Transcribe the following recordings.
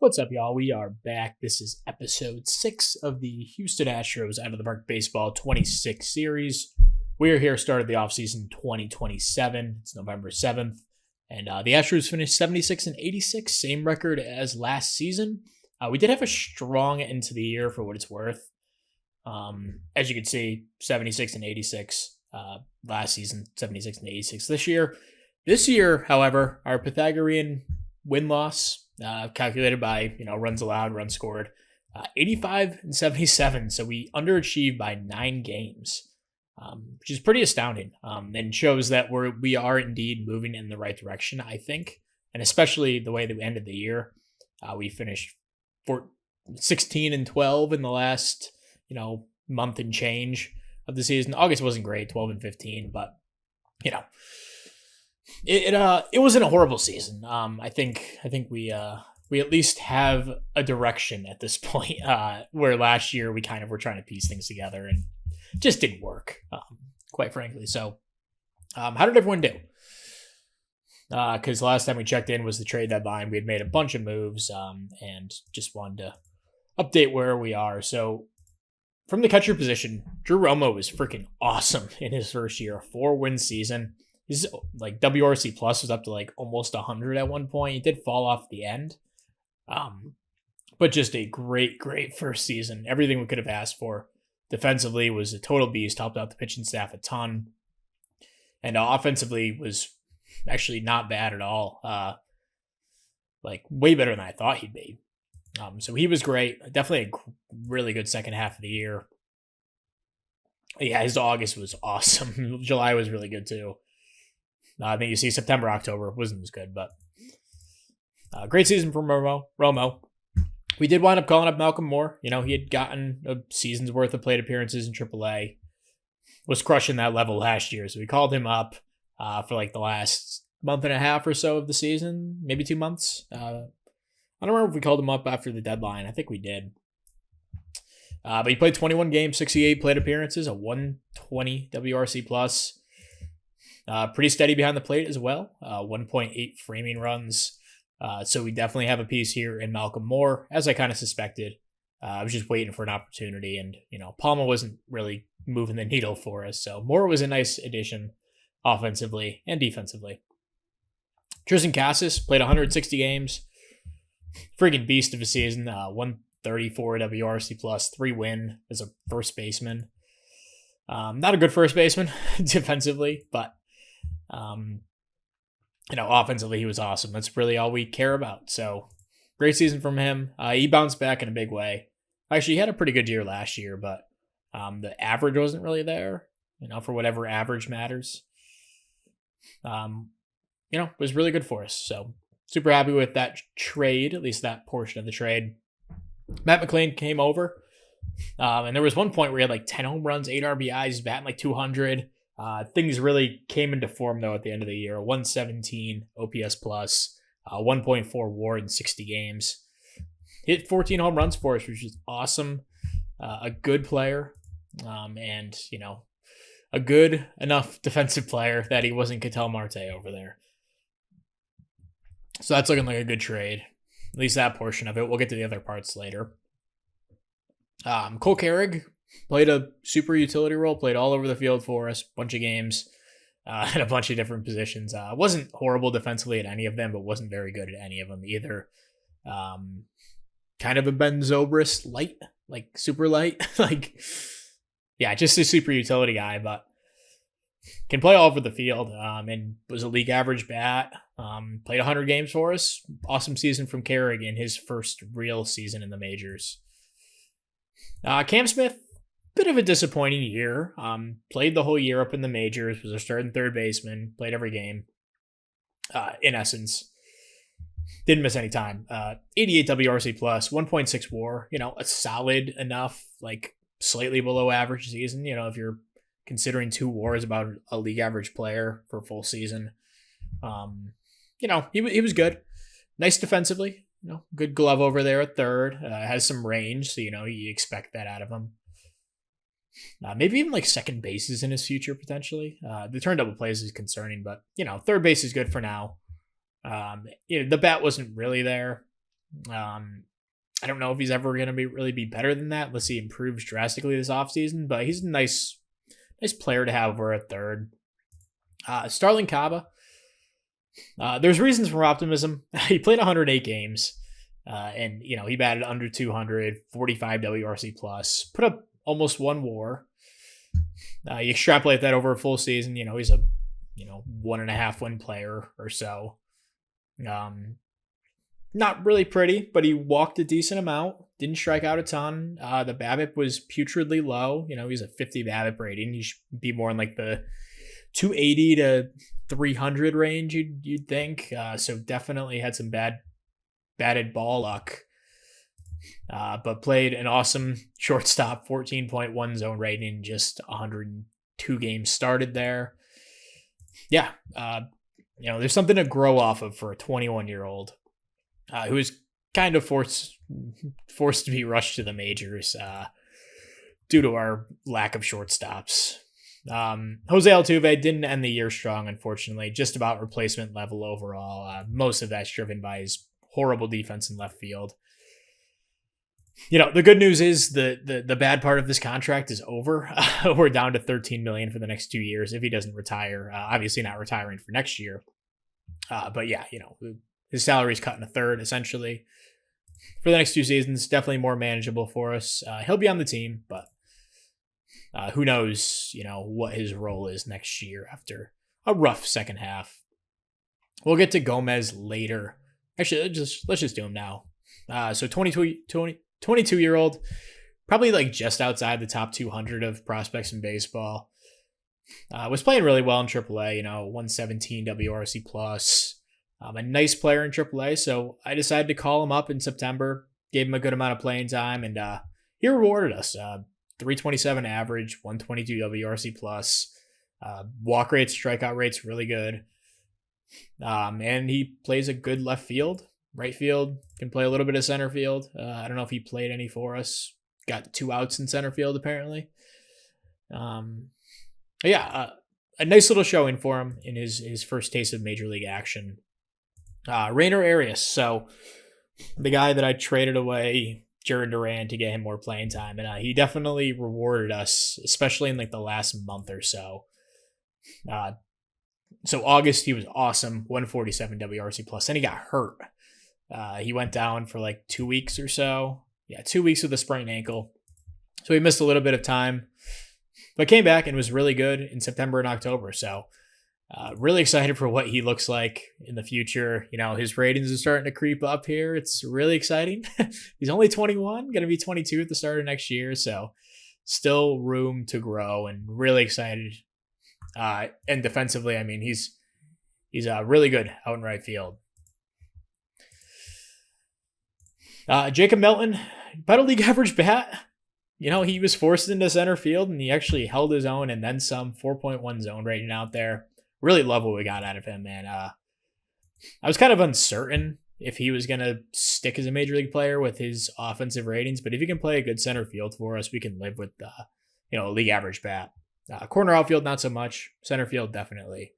What's up, y'all? We are back. This is episode 6 of the Houston Astros Out of the Park Baseball 26 series. We are here, started the offseason 2027. It's November 7th. And the Astros finished 76 and 86, same record as last season. We did have a strong end to the year for what it's worth. As you can see, 76 and 86 last season, 76 and 86 this year. This year, however, our Pythagorean win-loss, calculated by runs allowed, runs scored, 85 and 77. So we underachieved by 9 games, which is pretty astounding, and shows that we are indeed moving in the right direction, I think, and especially the way that we ended the year. We finished 16 and 12 in the last month and change of the season. August wasn't great, 12 and 15, but it wasn't a horrible season. I think we at least have a direction at this point, where last year we kind of were trying to piece things together and it just didn't work, quite frankly. So how did everyone do? Because last time we checked in was the trade deadline. We had made a bunch of moves, and just wanted to update where we are. So from the catcher position, Drew Romo was freaking awesome in his first year, a 4-win season. His WRC plus was up to almost 100 at one point. He did fall off the end, but just a great first season. Everything we could have asked for. Defensively was a total beast, helped out the pitching staff a ton, and offensively was actually not bad at all. Way better than I thought he'd be. So he was great. Definitely a really good second half of the year. Yeah, his August was awesome. July was really good too. I think you see September, October wasn't as good, but great season from Romo. We did wind up calling up Malcolm Moore. He had gotten a season's worth of plate appearances in AAA, was crushing that level last year. So we called him up for the last month and a half or so of the season, maybe 2 months. I don't remember if we called him up after the deadline. I think we did. But he played 21 games, 68 plate appearances, a 120 WRC plus. Pretty steady behind the plate as well. 1.8 framing runs. So we definitely have a piece here in Malcolm Moore, as I kind of suspected. I was just waiting for an opportunity, and Palma wasn't really moving the needle for us. So Moore was a nice addition offensively and defensively. Tristan Casas played 160 games. Freaking beast of a season. 134 WRC plus, 3-win as a first baseman. Not a good first baseman defensively, but offensively he was awesome. That's really all we care about. So great season from him. He bounced back in a big way. Actually, he had a pretty good year last year, but the average wasn't really there, for whatever average matters. Was really good for us. So super happy with that trade, at least that portion of the trade. Matt McLean came over. And there was one point where he had 10 home runs, 8 RBIs, batting 200. Things really came into form though at the end of the year. 117 OPS plus, 1.4 WAR in 60 games. Hit 14 home runs for us, which is awesome. A good player, and a good enough defensive player that he wasn't Ketel Marte over there. So that's looking like a good trade. At least that portion of it. We'll get to the other parts later. Cole Carrig played a super utility role, played all over the field for us, bunch of games, in a bunch of different positions. Wasn't horrible defensively at any of them, but wasn't very good at any of them either. Kind of a Ben Zobrist light, super light. Just a super utility guy, but can play all over the field, and was a league average bat. Played 100 games for us. Awesome season from Carrig in his first real season in the majors. Cam Smith, bit of a disappointing year. Played the whole year up in the majors, was a starting third baseman, played every game, in essence. Didn't miss any time. 88 WRC plus, 1.6 WAR, a solid enough, slightly below average season, if you're considering 2 WARs about a league average player for a full season. He was good. Nice defensively. Good glove over there at third. Has some range, so you expect that out of him. Maybe even second base is in his future potentially. The turn double plays is concerning, but third base is good for now. The bat wasn't really there. I don't know if he's ever going to really be better than that unless he improves drastically this offseason, but he's a nice player to have over at third. Starling Caba. There's reasons for optimism. He played 108 games, and he batted under 200, 45 WRC plus, put up almost one WAR. You extrapolate that over a full season, he's a 1.5 win player or so. Not really pretty, but he walked a decent amount. Didn't strike out a ton. The BABIP was putridly low. He's a 50 BABIP rating. You should be more in like the 280 to 300 range, you'd think. So definitely had some batted ball luck. But played an awesome shortstop, 14.1 zone rating, just 102 games started there. Yeah, there's something to grow off of for a 21-year-old. Who is kind of forced to be rushed to the majors due to our lack of shortstops. Jose Altuve didn't end the year strong, unfortunately, just about replacement level overall. Most of that's driven by his horrible defense in left field. The good news is the bad part of this contract is over. We're down to $13 million for the next 2 years if he doesn't retire. Obviously not retiring for next year. But yeah, his salary is cut in a third, essentially. For the next 2 seasons, definitely more manageable for us. He'll be on the team, but who knows, what his role is next year after a rough second half. We'll get to Gomez later. Actually, let's just do him now. So 22-year-old, probably like just outside the top 200 of prospects in baseball. Was playing really well in AAA, 117 WRC plus. A nice player in AAA, so I decided to call him up in September, gave him a good amount of playing time, and he rewarded us. 327 average, 122 WRC plus, walk rates, strikeout rates, really good. And he plays a good left field, right field, can play a little bit of center field. I don't know if he played any for us. Got 2 outs in center field, apparently. A nice little showing for him in his first taste of Major League action. Rainer Arias, so the guy that I traded away Jaron Duran to get him more playing time, and he definitely rewarded us, especially in like the last month or so. So August he was awesome, 147 WRC plus, and he got hurt. He went down for like 2 weeks or so. 2 weeks with a sprained ankle, so he missed a little bit of time, but came back and was really good in September and October. So. Really excited for what he looks like in the future. His ratings are starting to creep up here. It's really exciting. He's only 21, going to be 22 at the start of next year. So still room to grow and really excited. And defensively, I mean, he's really good out in right field. Jacob Melton, about a league average bat. He was forced into center field and he actually held his own and then some. 4.1 zone rating out there. Really love what we got out of him, man. I was kind of uncertain if he was going to stick as a major league player with his offensive ratings, but if he can play a good center field for us, we can live with a league average bat. Corner outfield, not so much. Center field, definitely.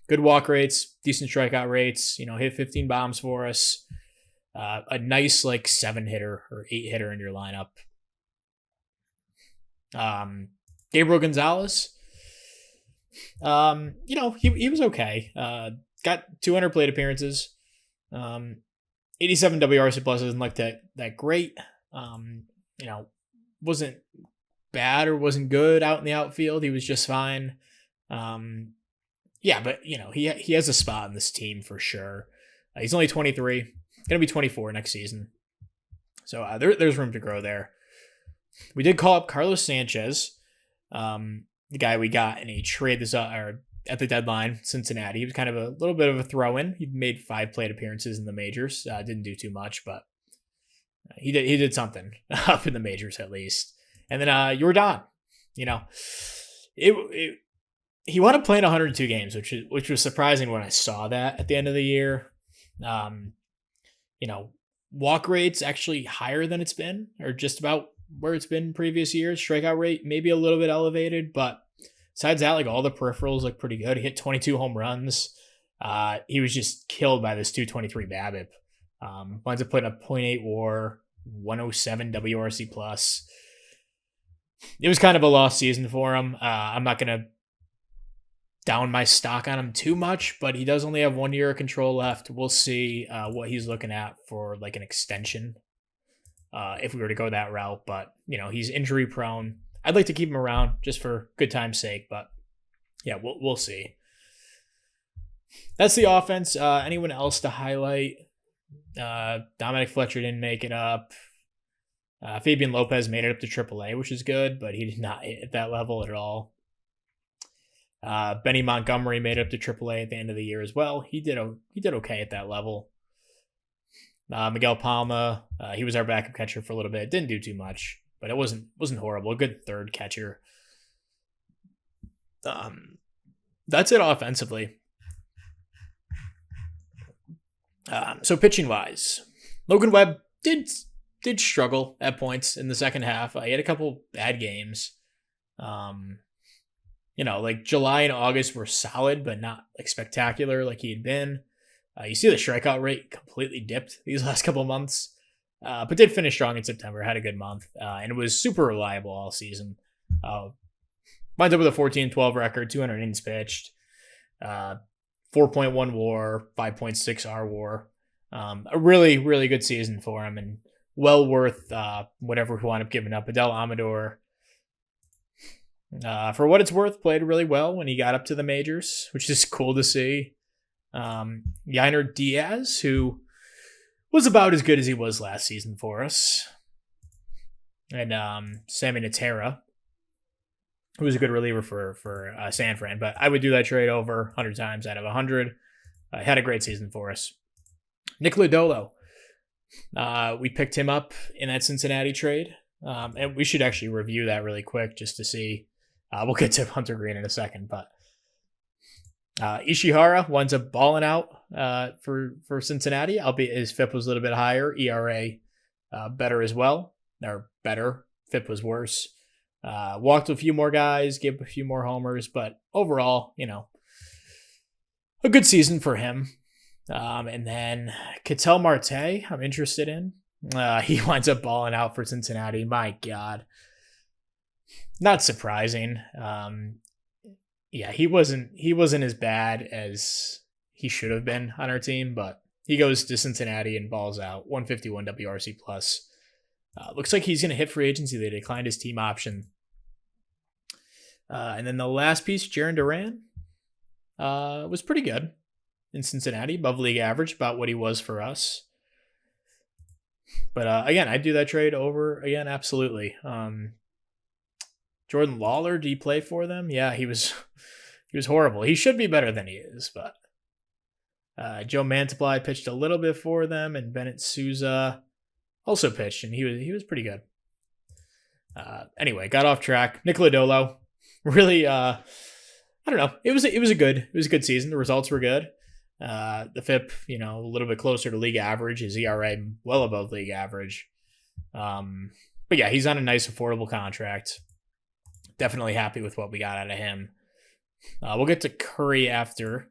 Good walk rates, decent strikeout rates. Hit 15 bombs for us. A nice 7-hitter or 8-hitter in your lineup. Gabriel Gonzalez. He was okay. Got 200 plate appearances. 87 WRC plus isn't like that great. Wasn't bad or wasn't good out in the outfield. He was just fine. But he has a spot in this team for sure. He's only 23, gonna be 24 next season. So there's room to grow there. We did call up Carlos Sanchez. The guy we got in a trade at the deadline, Cincinnati. He was kind of a little bit of a throw-in. He made 5 plate appearances in the majors. Didn't do too much, but he did something up in the majors at least. And then Jordan, he wound up playing 102 games, which was surprising when I saw that at the end of the year. Walk rates actually higher than it's been, or just about where it's been previous years. Strikeout rate maybe a little bit elevated, but besides that, all the peripherals look pretty good. He hit 22 home runs. He was just killed by this 223 BABIP. Winds up putting a .8 WAR, 107 WRC plus. It was kind of a lost season for him. I'm not gonna down my stock on him too much, but he does only have 1 year of control left. We'll see what he's looking at for like an extension if we were to go that route. But he's injury prone. I'd like to keep him around just for good time's sake, but yeah, we'll see. That's the offense. Anyone else to highlight? Dominic Fletcher didn't make it up. Fabian Lopez made it up to AAA, which is good, but he did not hit at that level at all. Benny Montgomery made it up to AAA at the end of the year as well. He did okay at that level. Miguel Palma, he was our backup catcher for a little bit. Didn't do too much, but it wasn't horrible. A good third catcher. That's it offensively. So pitching wise, Logan Webb did struggle at points in the second half. He had a couple bad games. Like July and August were solid, but not like spectacular like he had been. You see the strikeout rate completely dipped these last couple of months, but did finish strong in September, had a good month, and it was super reliable all season. Winds up with a 14-12 record, 200 innings pitched, 4.1 WAR, 5.6 R WAR. A really, really good season for him, and well worth whatever we wound up giving up. Adel Amador, for what it's worth, played really well when he got up to the majors, which is cool to see. Yainer Diaz, who was about as good as he was last season for us. And Sammy Natera, who was a good reliever for San Fran. But I would do that trade over 100 times out of 100. Had a great season for us. Nick Lodolo, we picked him up in that Cincinnati trade. And we should actually review that really quick just to see. We'll get to Hunter Green in a second, but Ishihara winds up balling out for Cincinnati, albeit his FIP was a little bit higher. ERA better as well, or better. FIP was worse. Walked a few more guys, gave a few more homers, but overall, a good season for him. And then Ketel Marte, I'm interested in. He winds up balling out for Cincinnati. My God. Not surprising. Yeah, he wasn't as bad as he should have been on our team, but he goes to Cincinnati and balls out. 151 WRC plus. Looks like he's going to hit free agency. They declined his team option. And then the last piece, Jarren Duran, was pretty good in Cincinnati, above league average, about what he was for us. But again, I'd do that trade over again, absolutely. Jordan Lawler, did he play for them? Yeah, he was horrible. He should be better than he is, but Joe Mantiply pitched a little bit for them, and Bennett Souza also pitched, and he was pretty good. Anyway, got off track. Nick Lodolo, really, I don't know. It was a good season. The results were good. The FIP, a little bit closer to league average. His ERA well above league average. But yeah, he's on a nice, affordable contract. Definitely happy with what we got out of him. We'll get to Curry after.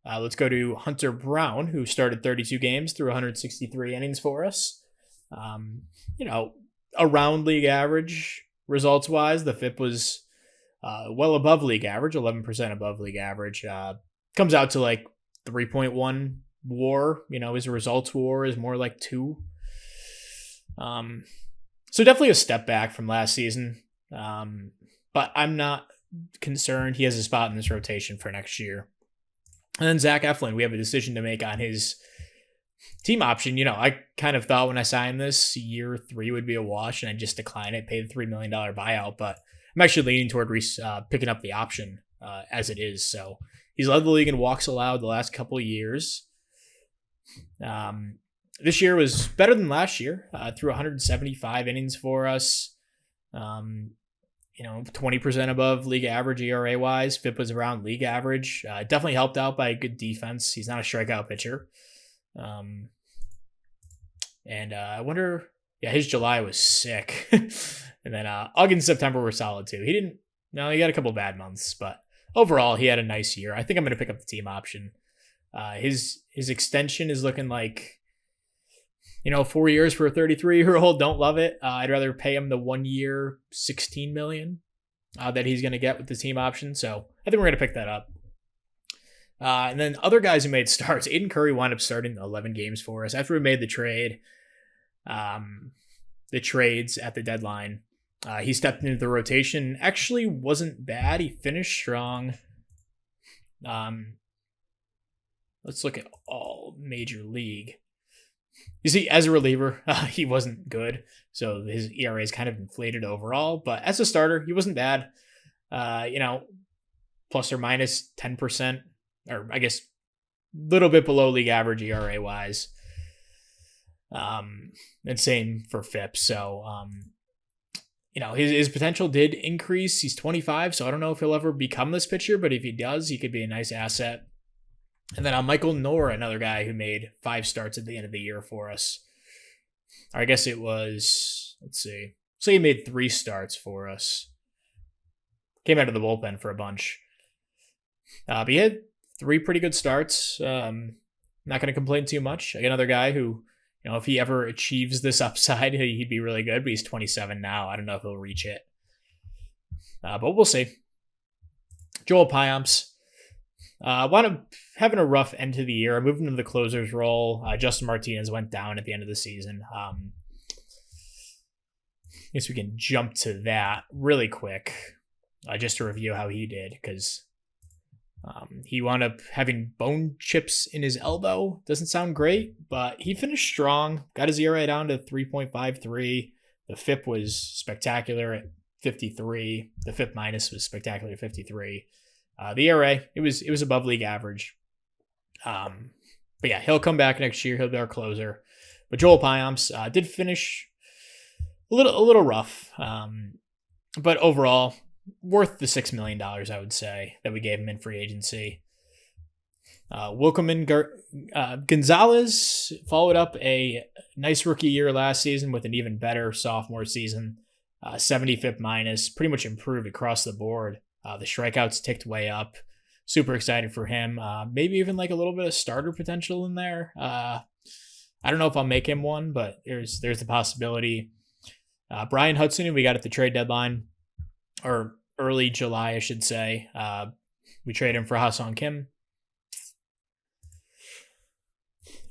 Let's go to Hunter Brown, who started 32 games through 163 innings for us. Around league average results-wise. The FIP was well above league average, 11% above league average. Comes out to like 3.1 WAR. His results WAR is more like 2. So definitely a step back from last season. But I'm not concerned. He has a spot in this rotation for next year. And then Zach Eflin, we have a decision to make on his team option. I kind of thought when I signed this, year 3 would be a wash, and I just declined it, paid the $3 million buyout. But I'm actually leaning toward picking up the option as it is. So he's led the league in walks allowed the last couple of years. This year was better than last year. Threw 175 innings for us. 20% above league average ERA wise. FIP was around league average. Definitely helped out by a good defense. He's not a strikeout pitcher. And I wonder, his July was sick. And then August and September were solid too. He got a couple bad months, but overall he had a nice year. I think I'm going to pick up the team option. His extension is looking like 4 years for a 33-year-old. Don't love it. I'd rather pay him the 1 year, $16 million that he's going to get with the team option. So I think we're going to pick that up. And then other guys who made starts, Aiden Curry wound up starting 11 games for us after we made the trades at the deadline. He stepped into the rotation. Actually wasn't bad. He finished strong. Let's look at all major league. You see, as a reliever, he wasn't good. So his ERA is kind of inflated overall. But as a starter, he wasn't bad. Plus or minus 10%. Or I guess a little bit below league average ERA wise. And same for FIP. So, his potential did increase. He's 25, so I don't know if he'll ever become this pitcher, but if he does, he could be a nice asset. And then Michael Knorr, another guy who made 5 starts at the end of the year for us. Or I guess it was, let's see. So he made 3 starts for us. Came out of the bullpen for a bunch. But he had 3 pretty good starts. Not going to complain too much. Another guy who, if he ever achieves this upside, he'd be really good, but he's 27 now. I don't know if he'll reach it. But we'll see. Joel Payamps. Wound up having a rough end to the year. I moved into the closer's role. Justin Martinez went down at the end of the season. I guess we can jump to that really quick, just to review how he did, because he wound up having bone chips in his elbow. Doesn't sound great, but he finished strong. Got his ERA down to 3.53. The FIP was spectacular at 53. The FIP minus was spectacular at 53. The ERA, it was above league average. But yeah, he'll come back next year. He'll be our closer. But Joel Payamps did finish a little rough. But overall, worth the $6 million, I would say, that we gave him in free agency. Wilkerman Gonzalez followed up a nice rookie year last season with an even better sophomore season. 70 FIP minus, pretty much improved across the board. The strikeouts ticked way up. Super excited for him. Maybe even like a little bit of starter potential in there. I don't know if I'll make him one, but there's the possibility. Brian Hudson, who we got at the trade deadline, or early July, I should say. We traded him for Ha-Seong Kim,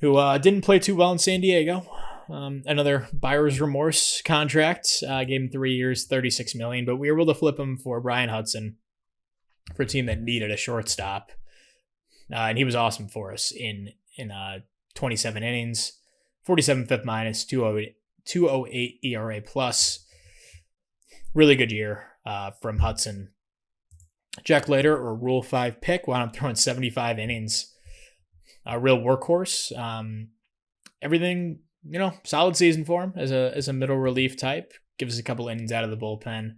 who didn't play too well in San Diego. Another buyer's remorse contract. Gave him 3 years, $36 million, but we were able to flip him for Brian Hudson for a team that needed a shortstop. And he was awesome for us in 27 innings, 47 FIP minus, 208 ERA plus. Really good year from Hudson. Jack Leiter, or Rule 5 pick, wound up throwing 75 innings. A real workhorse. Everything, solid season for him as a middle relief type. Gives us a couple innings out of the bullpen.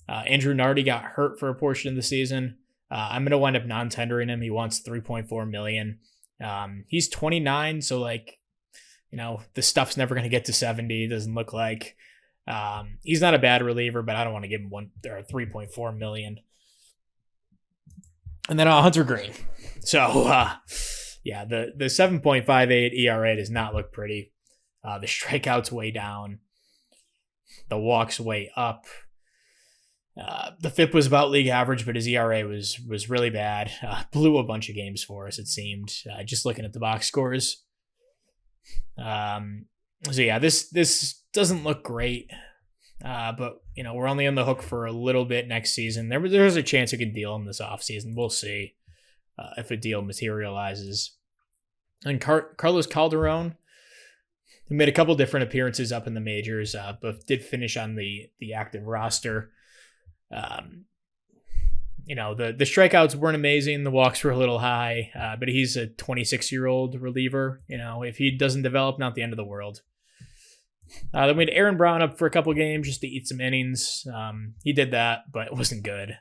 Andrew Nardi got hurt for a portion of the season. I'm going to wind up non-tendering him. He wants $3.4 million. He's 29, so the stuff's never going to get to 70. It doesn't look like. He's not a bad reliever, but I don't want to give him $3.4 million. And then Hunter Green. So yeah, the 7.58 ERA does not look pretty. The strikeouts way down. The walks way up. The FIP was about league average, but his ERA was really bad. Blew a bunch of games for us, it seemed. Just looking at the box scores. So yeah, this doesn't look great. But we're only on the hook for a little bit next season. There's a chance we could deal him this offseason. We'll see if a deal materializes. And Carlos Calderon, who made a couple different appearances up in the majors, but did finish on the active roster. The strikeouts weren't amazing. The walks were a little high, but he's a 26-year-old reliever. If he doesn't develop, not the end of the world. Then we had Aaron Brown up for a couple games just to eat some innings. He did that, but it wasn't good.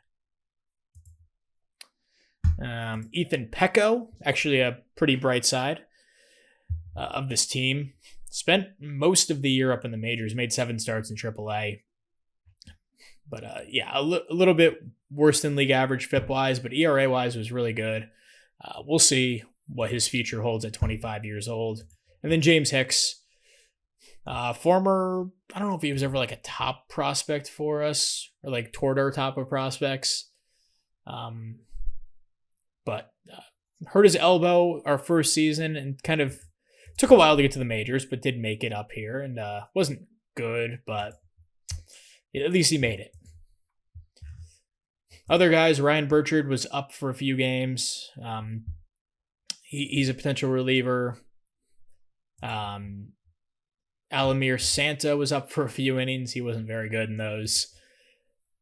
Ethan Pecco, actually a pretty bright side of this team. Spent most of the year up in the majors, made 7 starts in AAA. But a little bit worse than league average FIP-wise, but ERA-wise was really good. We'll see what his future holds at 25 years old. And then James Hicks, Former, I don't know if he was ever like a top prospect for us or like toward our top of prospects. But hurt his elbow our first season and kind of took a while to get to the majors, but did make it up here and wasn't good, but at least he made it. Other guys, Ryan Burchard was up for a few games. He's a potential reliever. Alamir Santa was up for a few innings. He wasn't very good in those.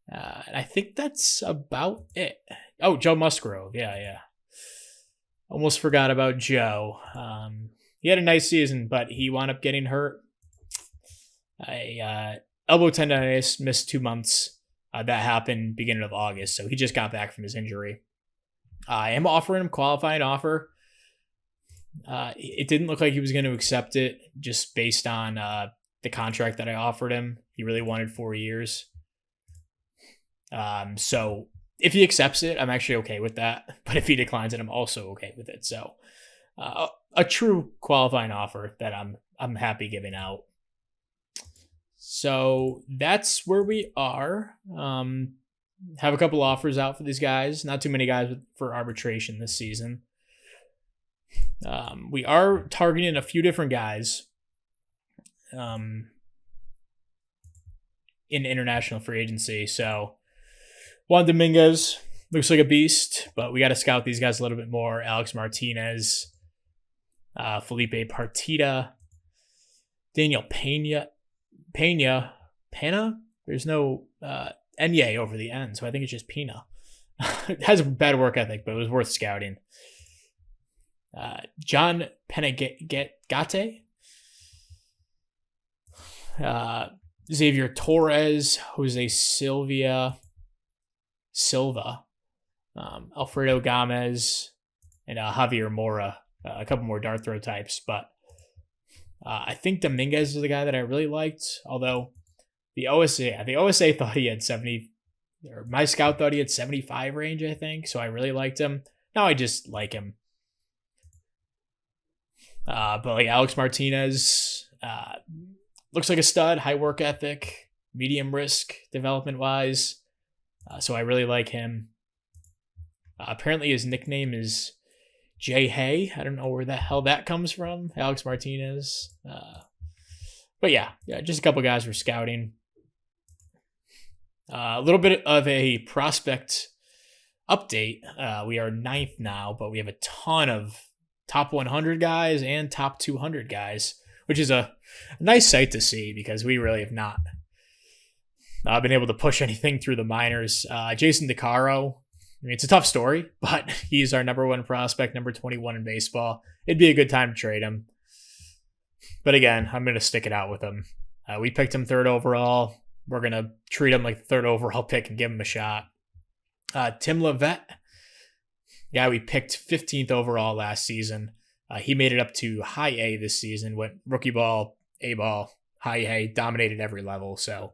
And I think that's about it. Oh, Joe Musgrove. Yeah. Almost forgot about Joe. He had a nice season, but he wound up getting hurt. Elbow tendonitis, missed 2 months. That happened beginning of August, so he just got back from his injury. I am offering him qualifying offer. It didn't look like he was going to accept it just based on the contract that I offered him. He really wanted 4 years. So if he accepts it, I'm actually okay with that. But if he declines it, I'm also okay with it. So a true qualifying offer that I'm happy giving out. So that's where we are. Have a couple offers out for these guys. Not too many guys for arbitration this season. We are targeting a few different guys in international free agency. So Juan Dominguez looks like a beast, but we got to scout these guys a little bit more. Alex Martinez, Felipe Partida, Daniel Pena. There's no Enye over the end, so I think it's just Pena. It has a bad work ethic, but it was worth scouting. John Penagate, Xavier Torres, Jose Silva, Alfredo Gomez, and Javier Mora. A couple more dart throw types, but I think Dominguez is the guy that I really liked. Although the OSA thought he had 70, or my scout thought he had 75 range, I think. So I really liked him. Now I just like him. But like Alex Martinez, looks like a stud, high work ethic, medium risk development wise. So I really like him. Apparently his nickname is Jay Hay. I don't know where the hell that comes from. Alex Martinez. But yeah, just a couple guys we're scouting. A little bit of a prospect update. We are 9th now, but we have a ton of top 100 guys and top 200 guys, which is a nice sight to see because we really have not been able to push anything through the minors. Jason DeCaro, I mean, it's a tough story, but he's our number 1 prospect, number 21 in baseball. It'd be a good time to trade him. But again, I'm going to stick it out with him. We picked him 3rd overall. We're going to treat him like the 3rd overall pick and give him a shot. Tim Levette, guy we picked 15th overall last season. He made it up to high A this season, went rookie ball, A ball, high A, dominated every level. So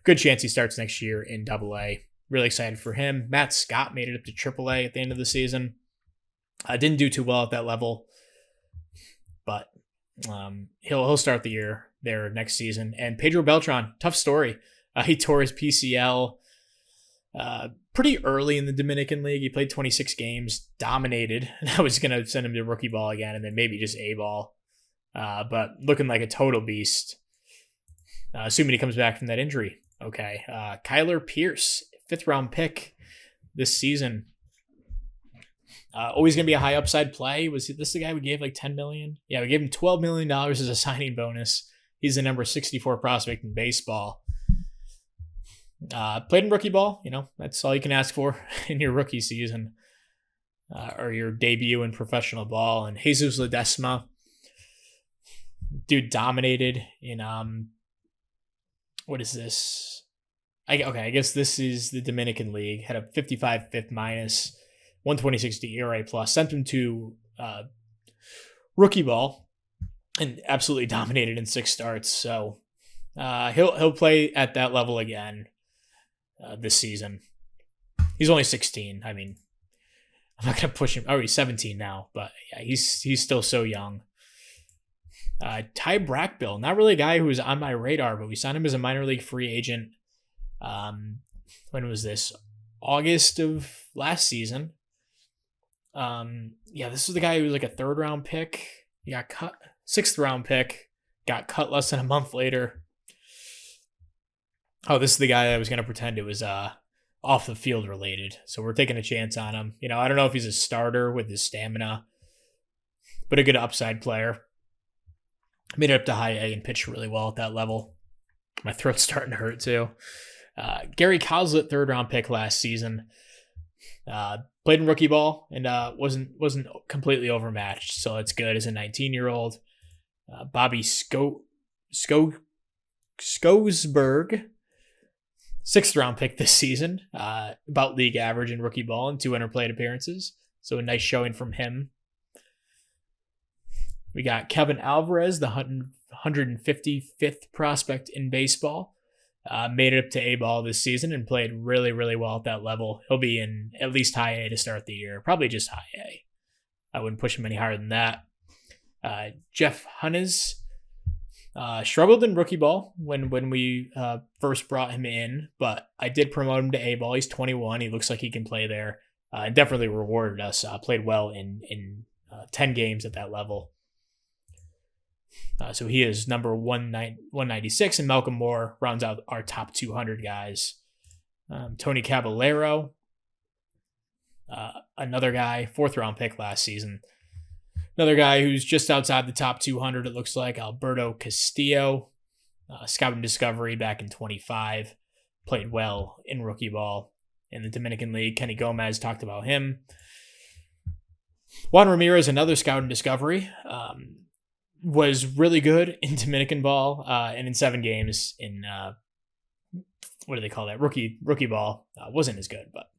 good chance he starts next year in Double A. Really excited for him. Matt Scott made it up to Triple A at the end of the season. Didn't do too well at that level, but he'll start the year there next season. And Pedro Beltran, tough story. He tore his PCL pretty early in the Dominican League. He played 26 games, dominated, and I was going to send him to rookie ball again and then maybe just A ball. But looking like a total beast, assuming he comes back from that injury. Okay. Kyler Pierce, 5th round pick this season. Always going to be a high upside play. Was this the guy we gave like $10 million? Yeah, we gave him $12 million as a signing bonus. He's the number 64 prospect in baseball. Played in rookie ball. That's all you can ask for in your rookie season or your debut in professional ball. And Jesus Ledesma, dude, dominated in what is this? I guess this is the Dominican League. Had a 55 fifth minus, 126 ERA plus. Sent him to rookie ball and absolutely dominated in 6 starts. So he'll play at that level again this season. He's only 16. I mean, I'm not gonna push him. Oh, he's 17 now, but yeah, he's still so young. Ty Brackbill, not really a guy who was on my radar, but we signed him as a minor league free agent. When was this? August of last season. This was the guy who was like a 3rd round pick. He got cut. 6th round pick. Got cut less than a month later. Oh, this is the guy that I was going to pretend it was off the field related. So we're taking a chance on him. I don't know if he's a starter with his stamina, but a good upside player. Made it up to high A and pitched really well at that level. My throat's starting to hurt too. Gary Coslet, 3rd round pick last season. Played in rookie ball and wasn't completely overmatched, so it's good as a 19-year-old. Bobby Skosberg, 6th round pick this season, about league average in rookie ball and 200 plate appearances, so a nice showing from him. We got Kevin Alvarez, the 155th prospect in baseball. Made it up to A-ball this season and played really, really well at that level. He'll be in at least high A to start the year. Probably just high A. I wouldn't push him any higher than that. Jeff Hunnes struggled in rookie ball when we first brought him in, but I did promote him to A-ball. He's 21. He looks like he can play there. And definitely rewarded us. Played well in 10 games at that level. So he is number 196, and Malcolm Moore rounds out our top 200 guys. Tony Caballero, another guy, 4th round pick last season. Another guy who's just outside the top 200, it looks like. Alberto Castillo, scout and discovery back in 25. Played well in rookie ball in the Dominican League. Kenny Gomez, talked about him. Juan Ramirez, another scout and discovery. Was really good in Dominican ball and in 7 games in what do they call that? Rookie ball. Wasn't as good, but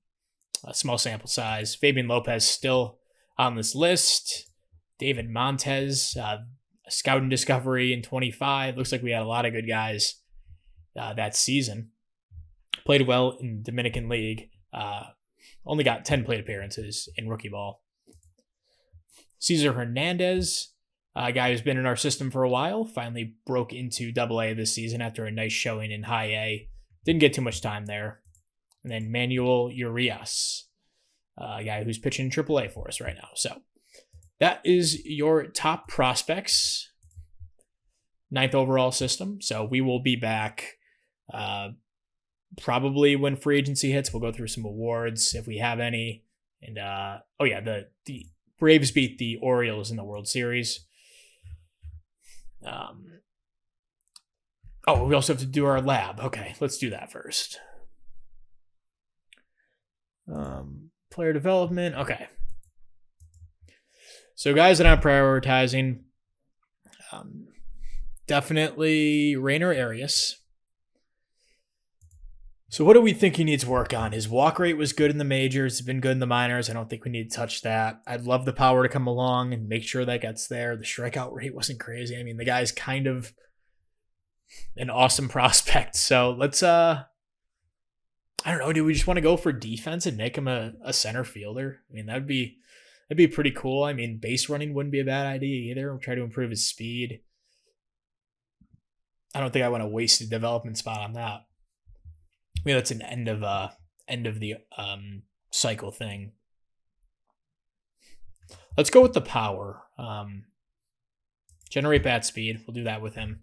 a small sample size. Fabian Lopez still on this list. David Montez, a scout and discovery in 25. Looks like we had a lot of good guys that season. Played well in Dominican League. Only got 10 plate appearances in rookie ball. Cesar Hernandez, a guy who's been in our system for a while, finally broke into AA this season after a nice showing in high A. Didn't get too much time there. And then Manuel Urias, a guy who's pitching AAA for us right now. So that is your top prospects, 9th overall system. So we will be back probably when free agency hits. We'll go through some awards if we have any. And the Braves beat the Orioles in the World Series. We also have to do our lab. Okay, let's do that first. Player development. Okay. So guys that I'm prioritizing, definitely Rainer Arias. So what do we think he needs work on? His walk rate was good in the majors. It's been good in the minors. I don't think we need to touch that. I'd love the power to come along and make sure that gets there. The strikeout rate wasn't crazy. I mean, the guy's kind of an awesome prospect. So let's, I don't know, do we just want to go for defense and make him a center fielder? I mean, that'd be pretty cool. I mean, base running wouldn't be a bad idea either. We'll try to improve his speed. I don't think I want to waste a development spot on that. I mean, that's an end of the cycle thing. Let's go with the power. Generate bat speed. We'll do that with him.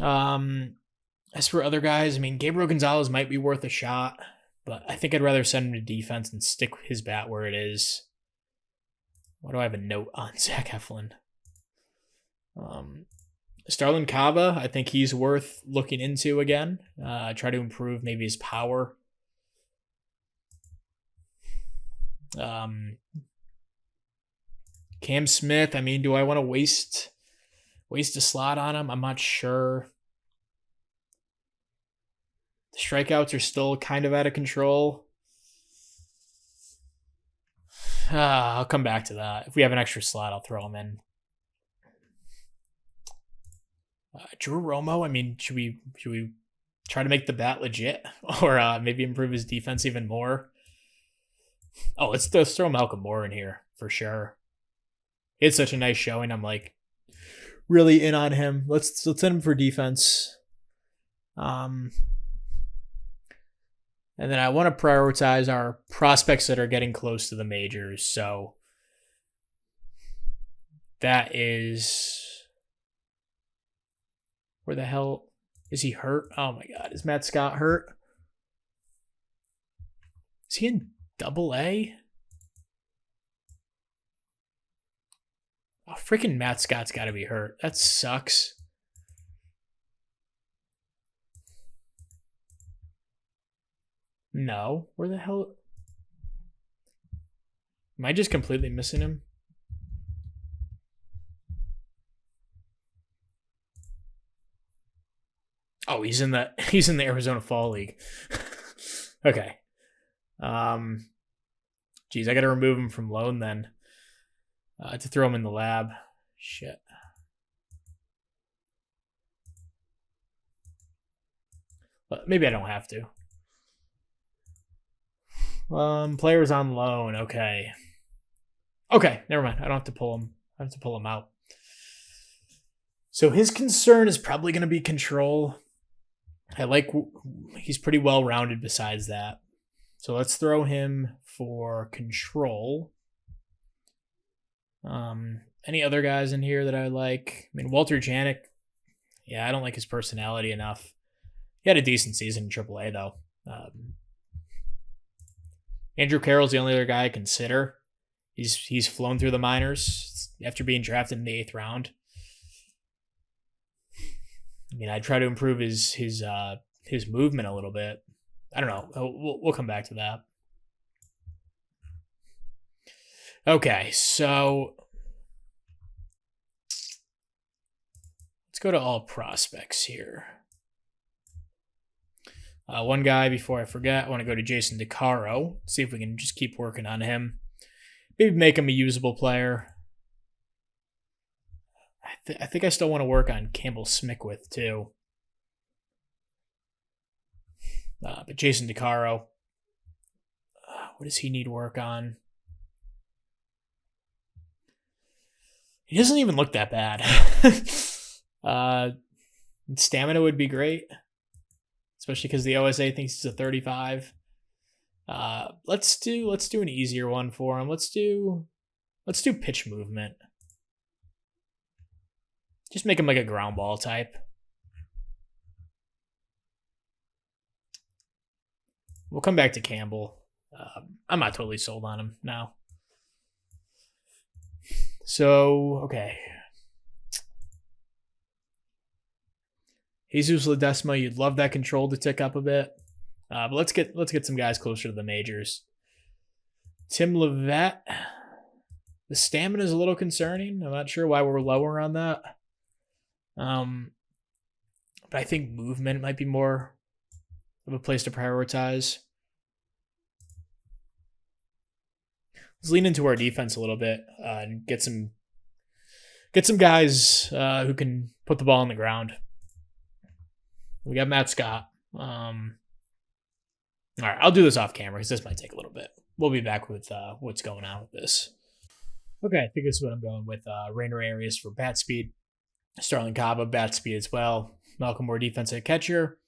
As for other guys, I mean, Gabriel Gonzalez might be worth a shot, but I think I'd rather send him to defense and stick his bat where it is. Why do I have a note on Zach Eflin? Starlin Cava, I think he's worth looking into again. Try to improve maybe his power. Cam Smith, I mean, do I want to waste a slot on him? I'm not sure. The strikeouts are still kind of out of control. I'll come back to that. If we have an extra slot, I'll throw him in. Drew Romo, I mean, should we try to make the bat legit or maybe improve his defense even more? Oh, let's throw Malcolm Moore in here for sure. He had such a nice showing. I'm like really in on him. Let's send him for defense. And then I want to prioritize our prospects that are getting close to the majors. So that is, where the hell is he hurt? Oh my God, is Matt Scott hurt? Is he in AA? Oh, freaking Matt Scott's got to be hurt. That sucks. No. Where the hell? Am I just completely missing him? Oh, he's in the Arizona Fall League. Okay. Geez, I got to remove him from loan then. To throw him in the lab. Shit. But maybe I don't have to. Players on loan. Okay. Okay, never mind. I don't have to pull him. I have to pull him out. So his concern is probably going to be control. He's pretty well rounded besides that. So let's throw him for control. Any other guys in here that I like? I mean, Walter Janik. Yeah, I don't like his personality enough. He had a decent season in AAA though. Andrew Carroll's the only other guy I consider. He's flown through the minors after being drafted in the 8th round. I mean, I try to improve his movement a little bit. I don't know. We'll come back to that. Okay, so let's go to all prospects here. One guy, before I forget, I want to go to Jason DeCaro. See if we can just keep working on him. Maybe make him a usable player. I think I still want to work on Campbell Smickwith too. But Jason DeCaro, what does he need work on? He doesn't even look that bad. Stamina would be great, especially because the OSA thinks he's a 35. Let's do an easier one for him. Let's do pitch movement. Just make him like a ground ball type. We'll come back to Campbell. I'm not totally sold on him now. So, okay. Jesus Ledesma, you'd love that control to tick up a bit. But let's get some guys closer to the majors. Tim Levette. The stamina is a little concerning. I'm not sure why we're lower on that. But I think movement might be more of a place to prioritize. Let's lean into our defense a little bit and get some guys who can put the ball on the ground. We got Matt Scott. All right, I'll do this off camera because this might take a little bit. We'll be back with what's going on with this. Okay, I think this is what I'm going with. Rainer Arias for bat speed. Starling Caba, bat speed as well. Malcolm Moore, defensive catcher.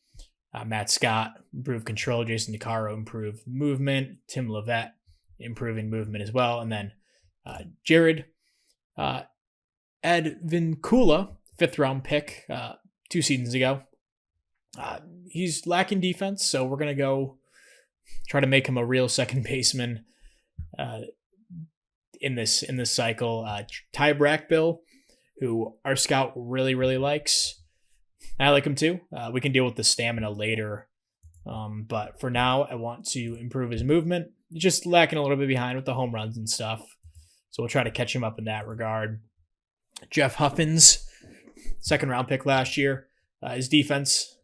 Matt Scott, improved control. Jason DeCaro, improved movement. Tim Levette, improving movement as well. And then Jared Ed Vincula, 5th round pick 2 seasons ago. He's lacking defense, so we're going to go try to make him a real second baseman in this cycle. Ty Brackbill, who our scout really, really likes. I like him too. We can deal with the stamina later. But for now, I want to improve his movement. He's just lacking a little bit behind with the home runs and stuff. So we'll try to catch him up in that regard. Jeff Huffins, 2nd round pick last year. His defense,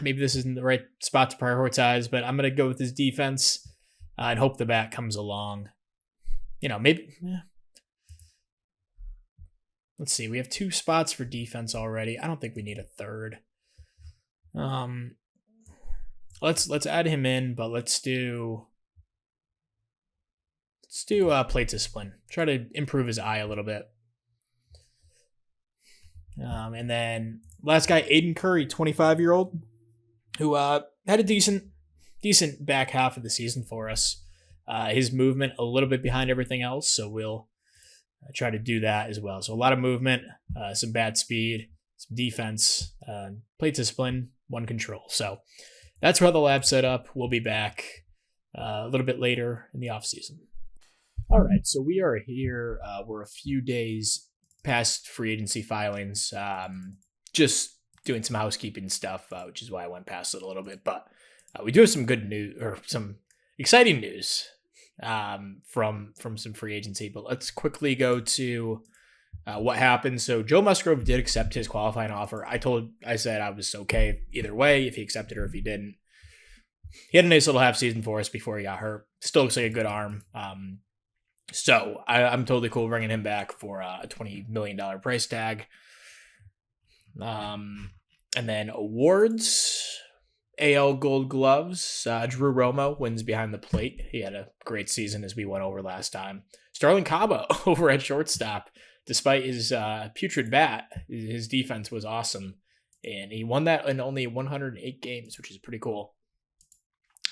maybe this isn't the right spot to prioritize, but I'm going to go with his defense and hope the bat comes along. Maybe... Let's see. We have 2 spots for defense already. I don't think we need a 3rd. Let's add him in, but let's do Let's do plate discipline. Try to improve his eye a little bit. And then last guy, Aiden Curry, 25-year-old, who had a decent back half of the season for us. His movement a little bit behind everything else, so we'll try to do that as well. So a lot of movement, some bad speed, some defense, plate discipline, one control. So that's how the lab's set up. We'll be back a little bit later in the offseason. All right, so we are here. We're a few days past free agency filings. Just doing some housekeeping stuff, which is why I went past it a little bit. But we do have some good news, or some exciting news from some free agency. But let's quickly go to what happened. So Joe Musgrove did accept his qualifying offer. I said I was okay either way, if he accepted or if he didn't. He had a nice little half season for us before he got hurt. Still looks like a good arm. So I'm totally cool bringing him back for a $20 million price tag. And then awards, AL Gold Gloves. Drew Romo wins behind the plate. He had a great season as we went over last time. Starling Cabo over at shortstop. Despite his putrid bat, his defense was awesome. And he won that in only 108 games, which is pretty cool.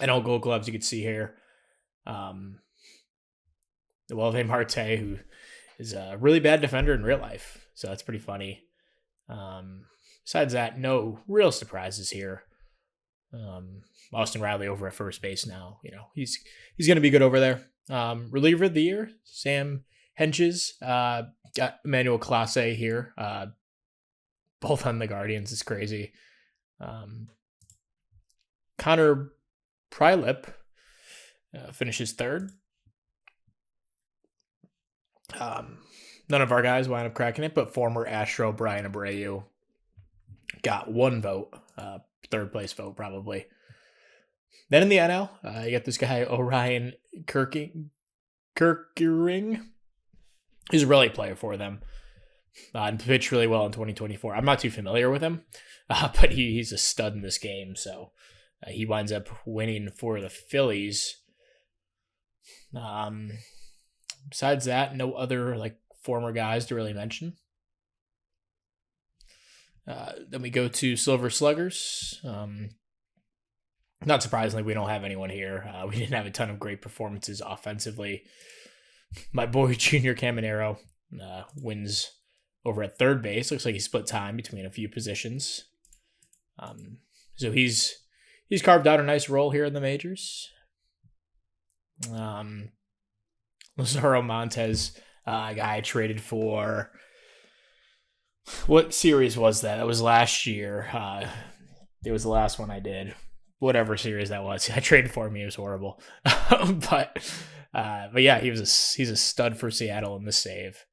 And all Gold Gloves you can see here. The Welvin Marte, who is a really bad defender in real life. So that's pretty funny. Besides that, no real surprises here. Austin Riley over at first base now. He's going to be good over there. Reliever of the year, Sam Henches. Got Emmanuel Clase here. Both on the Guardians. It's crazy. Connor Prilip finishes third. None of our guys wound up cracking it, but former Astro Brian Abreu got one vote, third place vote probably. Then in the NL, you got this guy Orion Kirkering. He's a really player for them. And pitched really well in 2024. I'm not too familiar with him, but he's a stud in this game. So he winds up winning for the Phillies. Besides that, no other former guys to really mention. Then we go to Silver Sluggers. Not surprisingly, we don't have anyone here. We didn't have a ton of great performances offensively. My boy Junior Caminero wins over at third base. Looks like he split time between a few positions. So he's carved out a nice role here in the majors. Lazaro Montez, a guy I traded for. What series was that? That was last year. It was the last one I did. Whatever series that was. I traded for him. He was horrible. But yeah, he's a stud for Seattle in the save.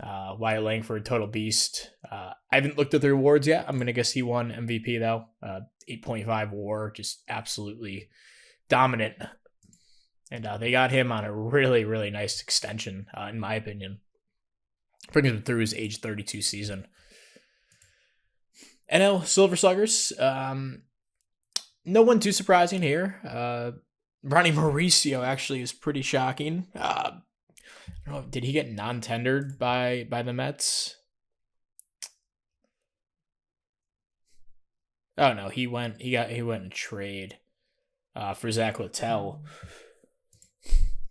Wyatt Langford, total beast. I haven't looked at the rewards yet. I'm going to guess he won MVP though. 8.5 WAR, just absolutely dominant. And they got him on a really, really nice extension, in my opinion. Bringing him through his age 32 season. NL Silver Sluggers. No one too surprising here. Ronnie Mauricio actually is pretty shocking. I don't know, did he get non-tendered by the Mets? Oh no, he went in trade for Zach Littell.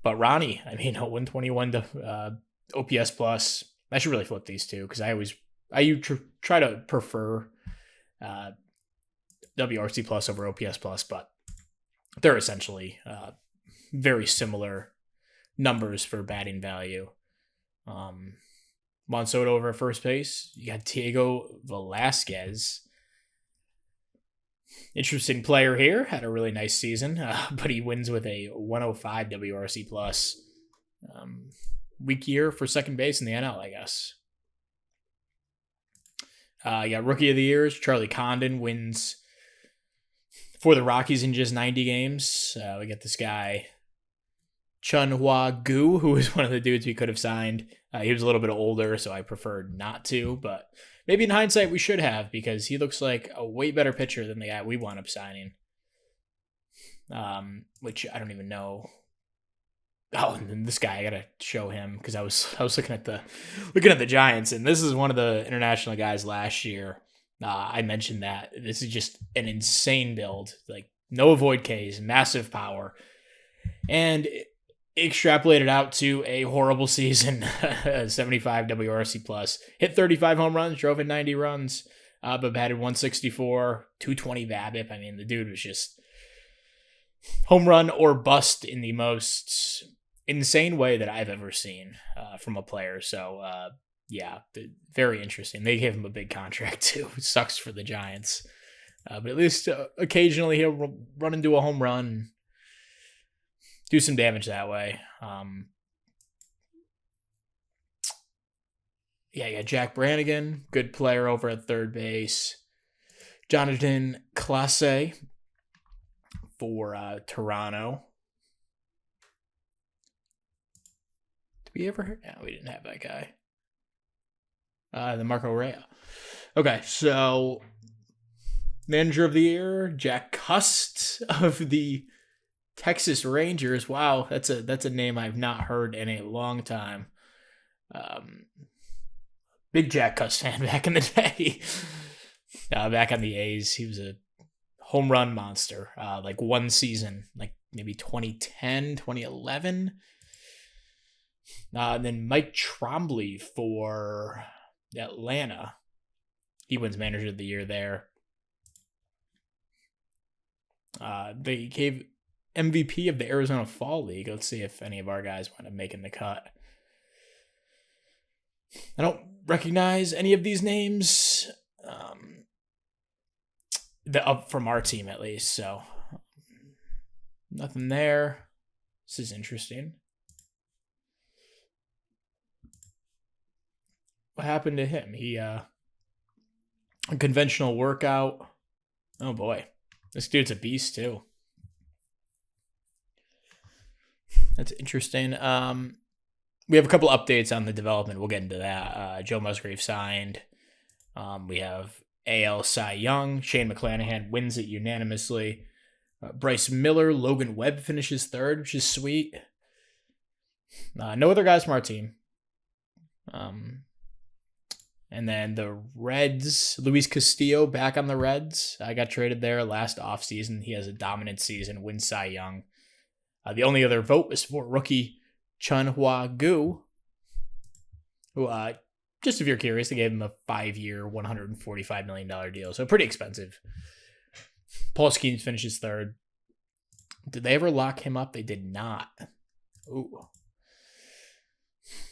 But Ronnie, 121 to OPS plus. I should really flip these two because I try to prefer WRC plus over OPS plus, but they're essentially very similar numbers for batting value. Juan Soto over at first base. You got Diego Velasquez. Interesting player here. Had a really nice season, but he wins with a 105 WRC plus. Weak year for second base in the NL, I guess. You got Rookie of the Year. Charlie Condon wins for the Rockies in just 90 games. We got this guy, Chun Hua Gu, who was one of the dudes we could have signed. He was a little bit older, so I preferred not to, but maybe in hindsight we should have because he looks like a way better pitcher than the guy we wound up signing. Which I don't even know Oh, and then this guy, I gotta show him because I was looking at the Giants, and this is one of the international guys last year. I mentioned that this is just an insane build, like no avoid Ks, massive power, and extrapolated out to a horrible season, 75 WRC plus, hit 35 home runs, drove in 90 runs, but batted 164, 220 BABIP. I mean, the dude was just home run or bust in the most insane way that I've ever seen from a player. So, yeah, very interesting. They gave him a big contract too. It sucks for the Giants. But at least occasionally he'll run into a home run, do some damage that way. Yeah, Jack Brannigan, good player over at third base. Jonathan Clase for Toronto. Did we ever? No, we didn't have that guy. The Marco Rea. Okay, so manager of the year, Jack Cust of the Texas Rangers. Wow, that's a name I've not heard in a long time. Big Jack Cust fan back in the day. Back on the A's, he was a home run monster. Like one season, like maybe 2010, 2011. And then Mike Trombley for Atlanta. He wins manager of the year there. They gave MVP of the Arizona Fall League. Let's see if any of our guys wind up making the cut. I don't recognize any of these names. Up from our team at least, so nothing there. This is interesting. What happened to him? He a conventional workout. Oh boy. This dude's a beast too. That's interesting. We have a couple updates on the development. We'll get into that. Joe Musgrave signed. We have AL Cy Young. Shane McClanahan wins it unanimously. Bryce Miller, Logan Webb finishes third, which is sweet. No other guys from our team. And then the Reds, Luis Castillo back on the Reds. I got traded there last offseason. He has a dominant season, wins Cy Young. The only other vote was for rookie Chun Hua Gu, who, just if you're curious, they gave him a 5-year, $145 million deal. So pretty expensive. Paul Skeens finishes third. Did they ever lock him up? They did not. Ooh.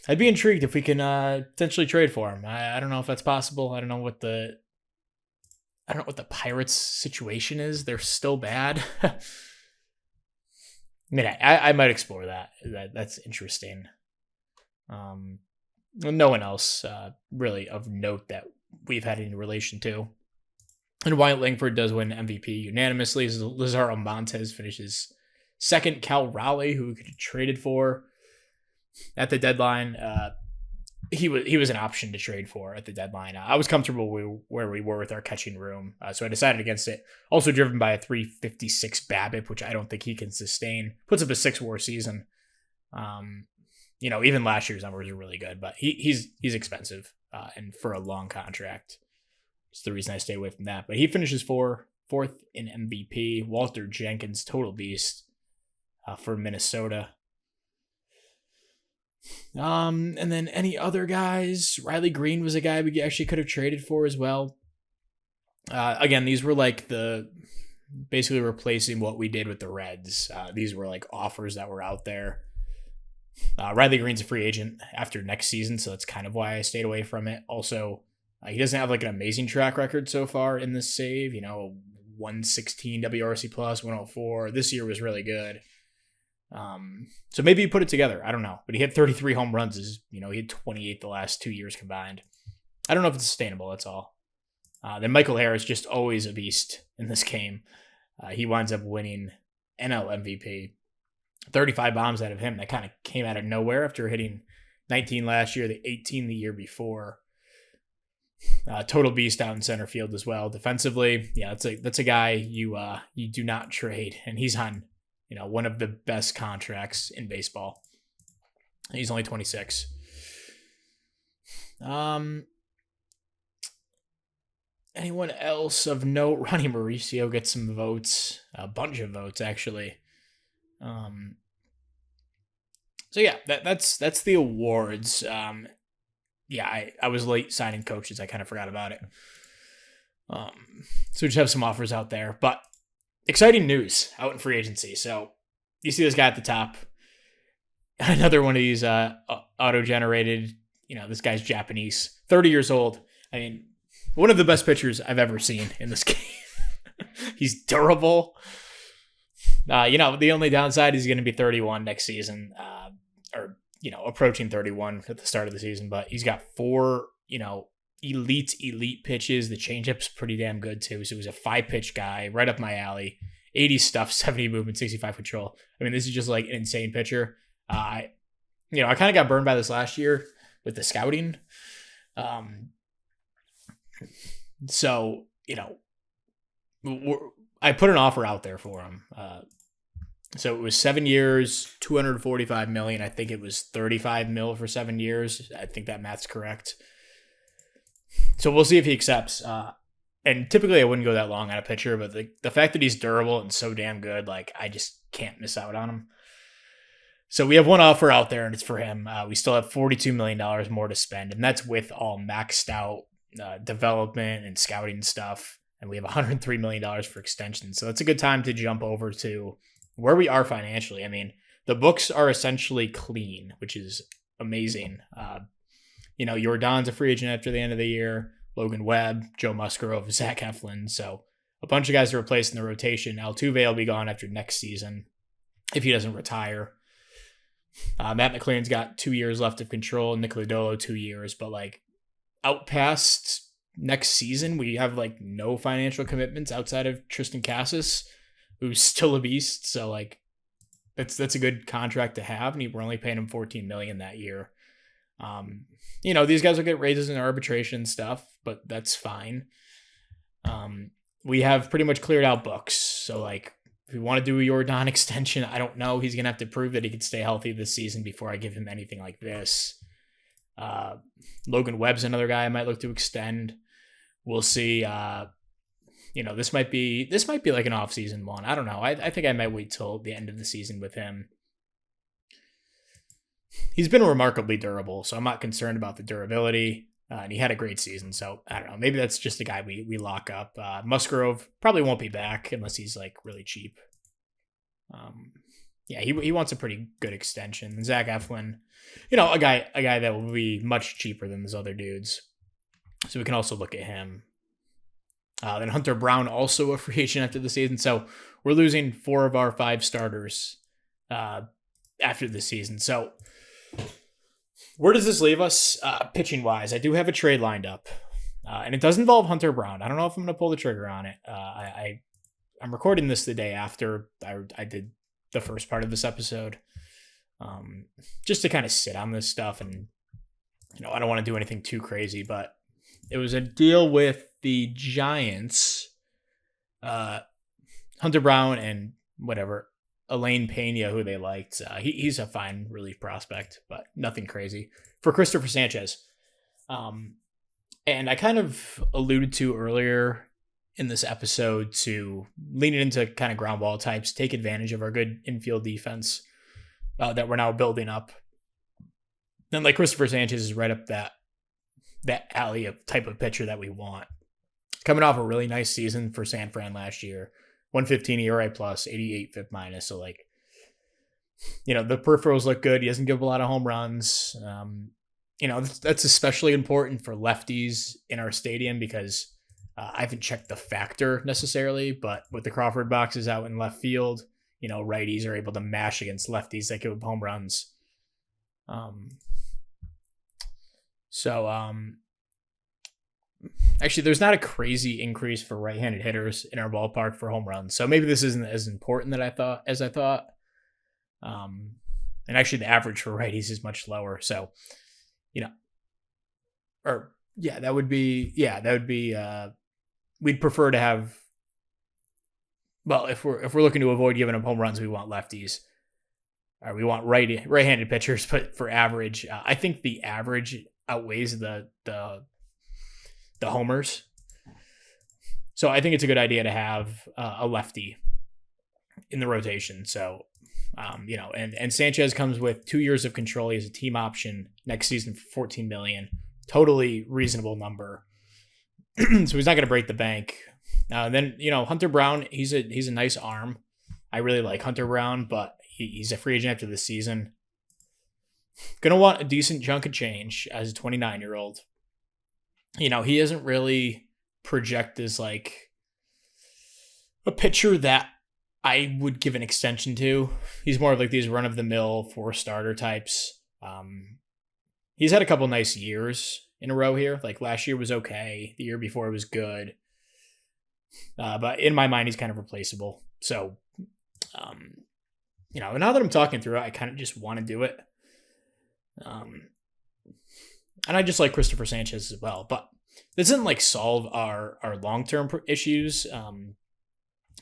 I'd be intrigued if we can potentially trade for him. I don't know if that's possible. I don't know what the Pirates situation is. They're still bad. I mean, I might explore that. That's interesting. No one else really of note that we've had any relation to. And Wyatt Langford does win MVP unanimously. Lazaro Montes finishes second. Cal Raleigh, who we could have traded for at the deadline, he was an option to trade for at the deadline. I was comfortable where we were with our catching room, so I decided against it. Also driven by a 356 BABIP, which I don't think he can sustain. Puts up a 6-WAR season. Even last year's numbers are really good, but he's expensive and for a long contract. It's the reason I stay away from that. But he finishes fourth in MVP. Walter Jenkins, total beast for Minnesota. And then any other guys? Riley Green was a guy we actually could have traded for as well. Again, these were like basically replacing what we did with the Reds. These were like offers that were out there. Riley Green's a free agent after next season, so that's kind of why I stayed away from it. Also, he doesn't have like an amazing track record so far in this save. 116 WRC plus, 104. This year was really good. So maybe he put it together. I don't know. But he had 33 home runs. He had 28 the last 2 years combined. I don't know if it's sustainable. That's all. Then Michael Harris, just always a beast in this game. He winds up winning NL MVP. 35 bombs out of him. That kind of came out of nowhere after hitting 19 last year, the 18 the year before. Total beast out in center field as well. Defensively, yeah, that's a guy you do not trade, and he's on one of the best contracts in baseball. He's only 26. Anyone else of note? Ronnie Mauricio gets some votes, a bunch of votes actually. So yeah, that's the awards. Yeah, I was late signing coaches. I kind of forgot about it. So we just have some offers out there, but exciting news out in free agency. So you see this guy at the top, another one of these auto-generated. This guy's Japanese, 30 years old. I mean, one of the best pitchers I've ever seen in this game. He's durable. The only downside is he's going to be 31 next season, or approaching 31 at the start of the season. But he's got 4, elite pitches. The changeup's pretty damn good too. So he's a 5-pitch guy, right up my alley. 80 stuff, 70 movement, 65 control. I mean, this is just like an insane pitcher. I kind of got burned by this last year with the scouting. So I put an offer out there for him. So it was 7 years, $245 million. I think it was $35 million for 7 years. I think that math's correct. So we'll see if he accepts. And typically I wouldn't go that long on a pitcher, but the fact that he's durable and so damn good, I just can't miss out on him. So we have one offer out there, and it's for him. We still have $42 million more to spend, and that's with all maxed out development and scouting stuff. And we have $103 million for extensions. So that's a good time to jump over to where we are financially. I mean, the books are essentially clean, which is amazing. Jordan's a free agent after the end of the year. Logan Webb, Joe Musgrove, Zach Eflin. So a bunch of guys to replace in the rotation. Altuve will be gone after next season if he doesn't retire. Matt McLaren's got 2 years left of control. Nick Lodolo 2 years. But out past next season, we have no financial commitments outside of Tristan Casas, who's still a beast. So that's a good contract to have, and we're only paying him $14 million that year. These guys will get raises in arbitration stuff, but that's fine. We have pretty much cleared out books. So if we want to do a Jordan extension, I don't know. He's gonna have to prove that he can stay healthy this season before I give him anything like this. Logan Webb's another guy I might look to extend. We'll see. This might be like an offseason one. I don't know. I think I might wait till the end of the season with him. He's been remarkably durable, so I'm not concerned about the durability. And he had a great season, so I don't know. Maybe that's just a guy we lock up. Musgrove probably won't be back unless he's really cheap. He wants a pretty good extension. And Zach Eflin, a guy that will be much cheaper than those other dudes. So we can also look at him. Then Hunter Brown, also a free agent after the season. So we're losing 4 of our 5 starters after the season. So where does this leave us pitching wise? I do have a trade lined up, and it does involve Hunter Brown. I don't know if I'm going to pull the trigger on it. I'm recording this the day after I did the first part of this episode, just to kind of sit on this stuff. And I don't want to do anything too crazy, but it was a deal with the Giants, Hunter Brown and Elaine Pena, who they liked. He's a fine relief prospect, but nothing crazy. For Christopher Sanchez. And I kind of alluded to earlier in this episode to leaning into kind of ground ball types, take advantage of our good infield defense that we're now building up. And Christopher Sanchez is right up that alley of type of pitcher that we want. Coming off a really nice season for San Fran last year. 115 ERA plus, 88 FIP minus. So the peripherals look good. He doesn't give a lot of home runs. That's especially important for lefties in our stadium because I haven't checked the factor necessarily, but with the Crawford boxes out in left field, righties are able to mash against lefties that give up home runs. Actually, there's not a crazy increase for right-handed hitters in our ballpark for home runs. So maybe this isn't as important as I thought. And actually the average for righties is much lower. So, that would be, we'd prefer to have, if we're looking to avoid giving up home runs, we want lefties. we want right-handed pitchers, but for average, I think the average outweighs the homers. So I think it's a good idea to have a lefty in the rotation. So, and Sanchez comes with 2 years of control. He has a team option next season for $14 million. Totally reasonable number. So he's not going to break the bank. Then Hunter Brown, he's a nice arm. I really like Hunter Brown, but he's a free agent after this season. Gonna want a decent chunk of change as a 29-year-old. He doesn't really project as like a pitcher that I would give an extension to. He's more of like these run-of-the-mill 4-starter types. He's had a couple nice years in a row here. Like last year was okay. The year before was good. But in my mind, he's kind of replaceable. So, now that I'm talking through it, I kind of just want to do it. And I just like Christopher Sanchez as well. But this doesn't like solve our long-term issues.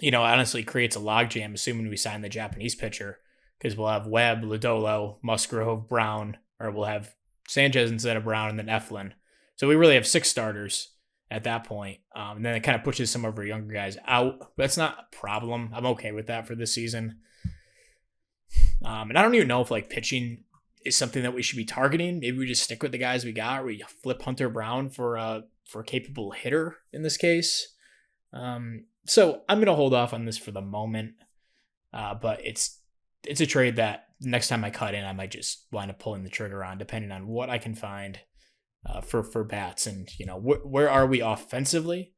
Honestly creates a logjam, assuming we sign the Japanese pitcher, because we'll have Webb, Lodolo, Musgrove, Brown, or we'll have Sanchez instead of Brown, and then Eflin. So we really have 6 starters at that point. And then it kind of pushes some of our younger guys out. But that's not a problem. I'm okay with that for this season. And I don't even know if like pitching is something that we should be targeting. Maybe we just stick with the guys we got, or we flip Hunter Brown for a capable hitter in this case. So I'm going to hold off on this for the moment. But it's a trade that next time I cut in, I might just wind up pulling the trigger on, depending on what I can find for bats. And, where are we offensively?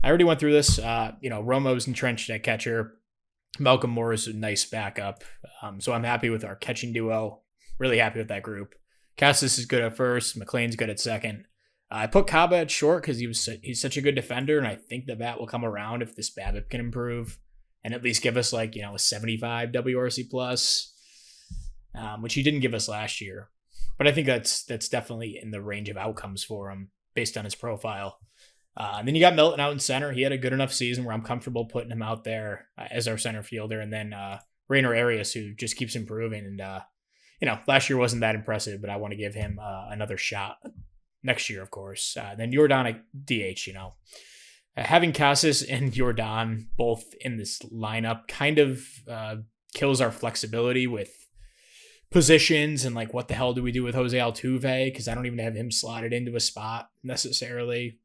I already went through this. Romo's entrenched at catcher. Malcolm Moore is a nice backup. So I'm happy with our catching duo. Really happy with that group. Cassis is good at first. McLean's good at second. I put Kaba at short because he's such a good defender, and I think the bat will come around if this BABIP can improve and at least give us like, a 75 WRC plus, which he didn't give us last year. But I think that's definitely in the range of outcomes for him based on his profile. And then you got Milton out in center. He had a good enough season where I'm comfortable putting him out there as our center fielder. And then Rainer Arias, who just keeps improving. And, last year wasn't that impressive, but I want to give him another shot next year, of course. Then Jordan at DH, having Cassis and Jordan both in this lineup kind of kills our flexibility with positions and like what the hell do we do with Jose Altuve, because I don't even have him slotted into a spot necessarily.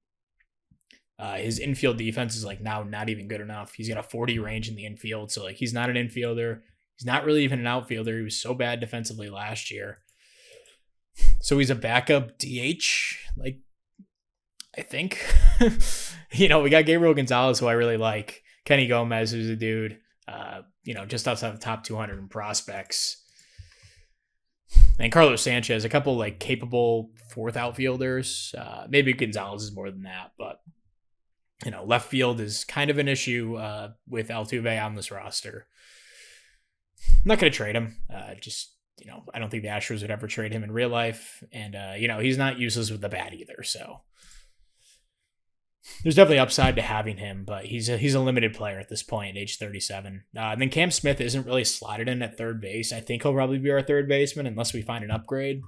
His infield defense is like now not even good enough. He's got a 40 range in the infield, so like he's not an infielder. He's not really even an outfielder. He was so bad defensively last year. So he's a backup DH, like I think. We got Gabriel Gonzalez, who I really like. Kenny Gomez, who's a dude, just outside the top 200 in prospects. And Carlos Sanchez, a couple like capable 4th outfielders. Maybe Gonzalez is more than that, but left field is kind of an issue with Altuve on this roster. I'm not going to trade him. I don't think the Astros would ever trade him in real life. And, he's not useless with the bat either. So there's definitely upside to having him, but he's a limited player at this point at age 37. And then Cam Smith isn't really slotted in at third base. I think he'll probably be our third baseman unless we find an upgrade.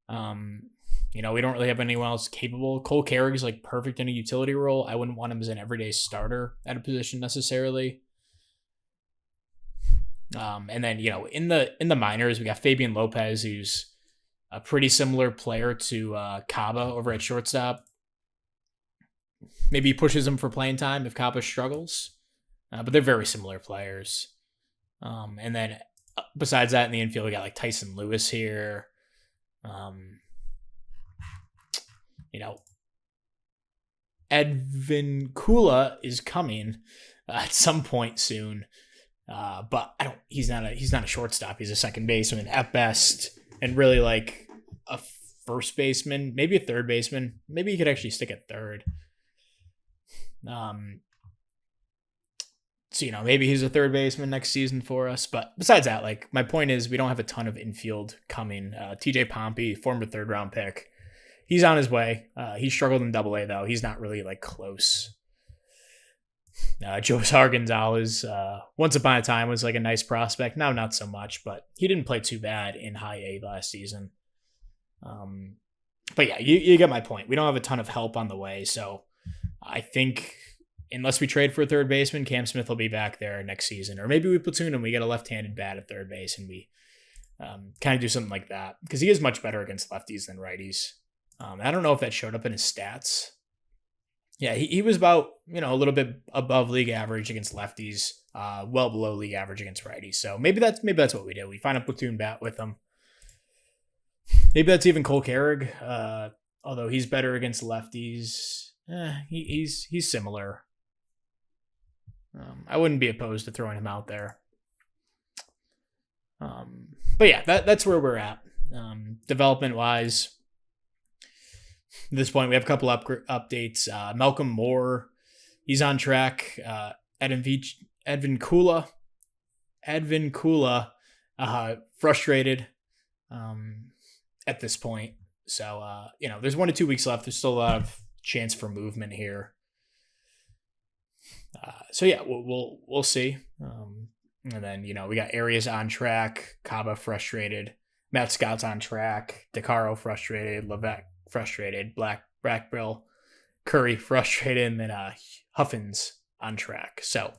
We don't really have anyone else capable. Cole Carrick's like perfect in a utility role. I wouldn't want him as an everyday starter at a position necessarily. And then, in the minors, we got Fabian Lopez, who's a pretty similar player to Kaba over at shortstop. Maybe he pushes him for playing time if Kaba struggles, but they're very similar players. And then besides that, in the infield, we got like Tyson Lewis here. Edvin Kula is coming at some point soon. But he's not a shortstop. He's a second baseman at best, and really like a first baseman, maybe a third baseman. Maybe he could actually stick at third. So, maybe he's a third baseman next season for us. But besides that, like my point is we don't have a ton of infield coming. TJ Pompey, former 3rd round pick. He's on his way. He struggled in Double-A though. He's not really like close. Joe Gonzalez, once upon a time, was like a nice prospect. Now, not so much, but he didn't play too bad in high A last season. But yeah, you get my point. We don't have a ton of help on the way, so I think unless we trade for a third baseman, Cam Smith will be back there next season. Or maybe we platoon him, we get a left-handed bat at third base, and we kind of do something like that. Because he is much better against lefties than righties. I don't know if that showed up in his stats. Yeah, he was about, a little bit above league average against lefties, well below league average against righties. So maybe that's what we do. We find a platoon bat with him. Maybe that's even Cole Carrig, although he's better against lefties. He's similar. I wouldn't be opposed to throwing him out there. But yeah, that's where we're at. Development wise, at this point, we have a couple updates. Malcolm Moore, he's on track. Edvin Kula, frustrated at this point. So, there's 1 to 2 weeks left. There's still a lot of chance for movement here. So yeah, we'll see. And then, we got Arias on track, Kaba frustrated, Matt Scott's on track, DeCaro frustrated, Levesque frustrated, Blackbill, Curry frustrated, and then Huffins on track. So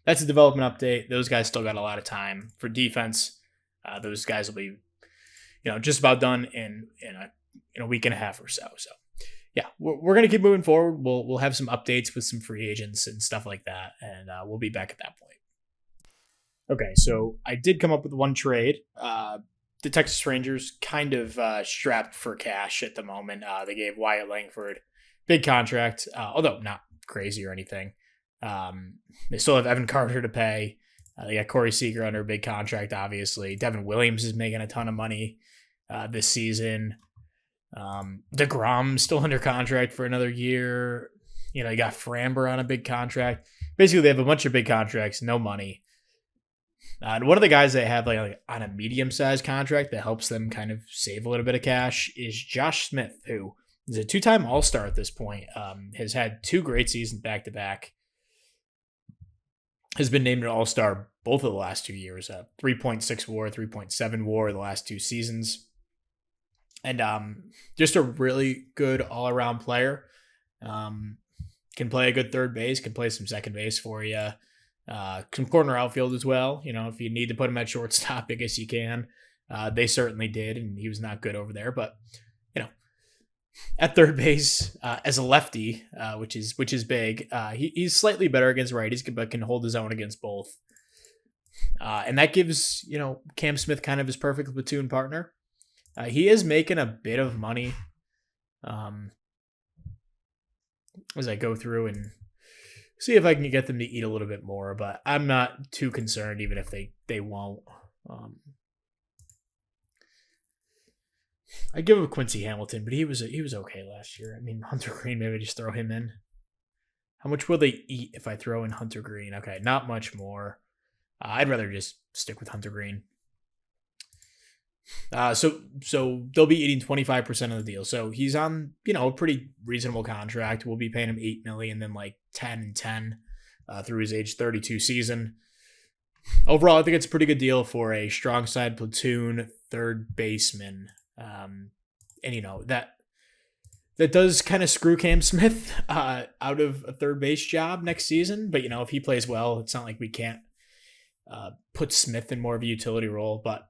that's a development update. Those guys still got a lot of time for defense. Those guys will be, just about done in a week and a half or so. So yeah, we're gonna keep moving forward. We'll have some updates with some free agents and stuff like that, and we'll be back at that point. Okay, so I did come up with one trade. The Texas Rangers kind of strapped for cash at the moment. They gave Wyatt Langford big contract, although not crazy or anything. They still have Evan Carter to pay. They got Corey Seager under a big contract, obviously. Devin Williams is making a ton of money this season. DeGrom still under contract for another year. You got Framber on a big contract. Basically, they have a bunch of big contracts, no money. And one of the guys they have like on a medium-sized contract that helps them kind of save a little bit of cash is Josh Smith, who is a 2-time All-Star at this point. Has had 2 great seasons back-to-back. Has been named an All-Star both of the last 2 years. 3.6 WAR, 3.7 WAR the last 2 seasons. And just a really good all-around player. Can play a good third base, can play some second base for you. Some corner outfield as well. If you need to put him at shortstop, I guess you can. They certainly did, and he was not good over there. But at third base as a lefty, which is big, he's slightly better against righties, but can hold his own against both. And that gives Cam Smith kind of his perfect platoon partner. He is making a bit of money as I go through and see if I can get them to eat a little bit more, but I'm not too concerned even if they won't. I give him Quincy Hamilton, but he was okay last year. I mean, Hunter Green, maybe just throw him in. How much will they eat if I throw in Hunter Green? Okay, not much more. I'd rather just stick with Hunter Green. So they'll be eating 25% of the deal. So he's on, a pretty reasonable contract. We'll be paying him $8 million, then like 10 and 10 through his age 32 season. Overall, I think it's a pretty good deal for a strong side platoon third baseman. And that does kind of screw Cam Smith out of a third base job next season. But if he plays well, it's not like we can't put Smith in more of a utility role. But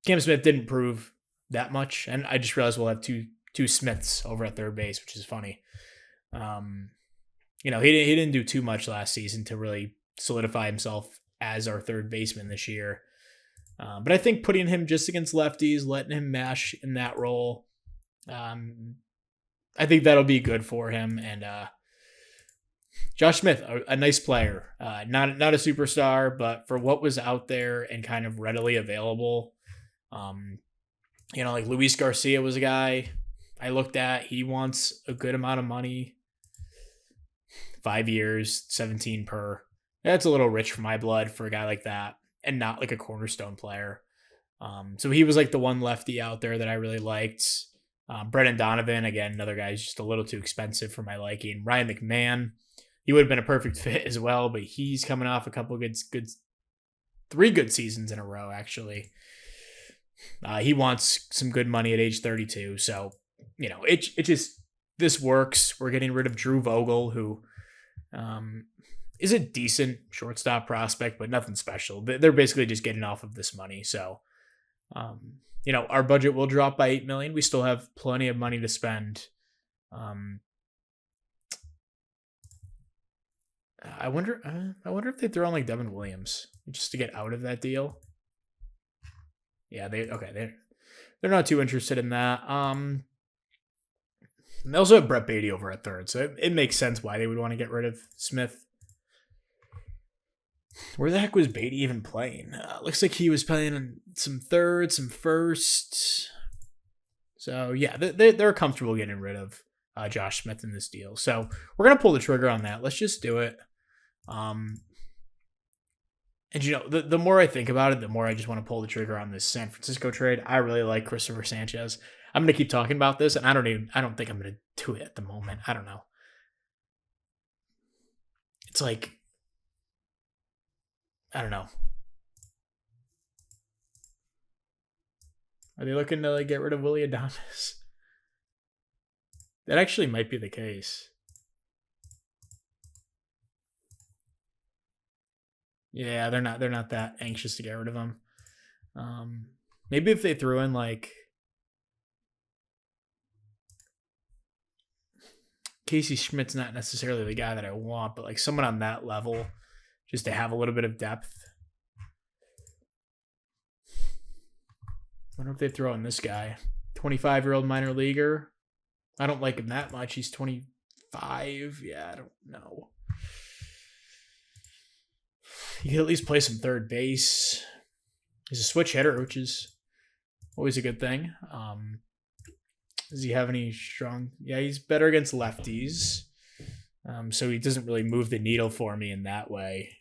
Cam Smith didn't prove that much, and I just realized we'll have two Smiths over at third base, which is funny. He didn't do too much last season to really solidify himself as our third baseman this year. But I think putting him just against lefties, letting him mash in that role, I think that'll be good for him. And Josh Smith, a nice player, not a superstar, but for what was out there and kind of readily available. Like Luis Garcia was a guy I looked at. He wants a good amount of money. 5 years, 17 per. That's a little rich for my blood for a guy like that, and not like a cornerstone player. So he was like the one lefty out there that I really liked. Brendan Donovan, again, another guy who's just a little too expensive for my liking. Ryan McMahon, he would have been a perfect fit as well, but he's coming off a couple of good 3 good seasons in a row, actually. He wants some good money at age 32. So, it just, this works. We're getting rid of Drew Vogel, who is a decent shortstop prospect, but nothing special. They're basically just getting off of this money. So, our budget will drop by $8 million. We still have plenty of money to spend. I wonder if they throw in like Devin Williams just to get out of that deal. Yeah, they're not too interested in that. They also have Brett Beatty over at third, so it makes sense why they would want to get rid of Smith. Where the heck was Beatty even playing? Looks like he was playing some third, some first. So yeah, they're comfortable getting rid of Josh Smith in this deal. So we're gonna pull the trigger on that. Let's just do it. And the more I think about it, the more I just want to pull the trigger on this San Francisco trade. I really like Christopher Sanchez. I'm gonna keep talking about this, and I don't think I'm gonna do it at the moment. I don't know. It's like, I don't know. Are they looking to like get rid of Willy Adames? That actually might be the case. Yeah, they're not that anxious to get rid of him. Maybe if they threw in like Casey Schmidt's not necessarily the guy that I want, but like someone on that level, just to have a little bit of depth. I wonder if they throw in this guy, 25-year-old minor leaguer. I don't like him that much. He's 25. Yeah, I don't know. He could at least play some third base. He's a switch hitter, which is always a good thing. Does he have any strong? Yeah, he's better against lefties. So he doesn't really move the needle for me in that way.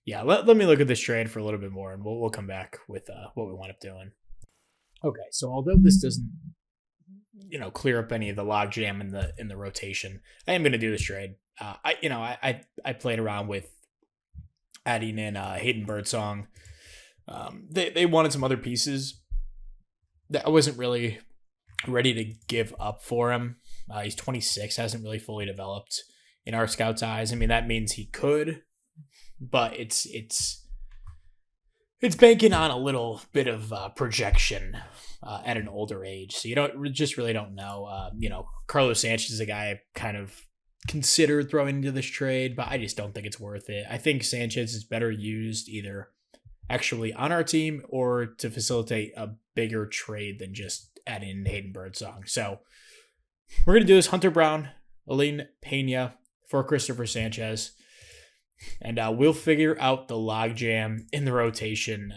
Yeah, let me look at this trade for a little bit more, and we'll come back with what we wind up doing. Okay, so although this doesn't clear up any of the logjam in the rotation, I am going to do this trade. I played around with adding in Hayden Birdsong. They wanted some other pieces that I wasn't really ready to give up for him. He's 26, hasn't really fully developed in our scouts' eyes. I mean, that means he could, but it's banking on a little bit of projection at an older age. So you really don't know. Carlos Sanchez is a guy I kind of considered throwing into this trade, but I just don't think it's worth it. I think Sanchez is better used either actually on our team or to facilitate a bigger trade than just adding in Hayden Birdsong. So we're going to do this: Hunter Brown, Aline Pena for Christopher Sanchez. And we'll figure out the logjam in the rotation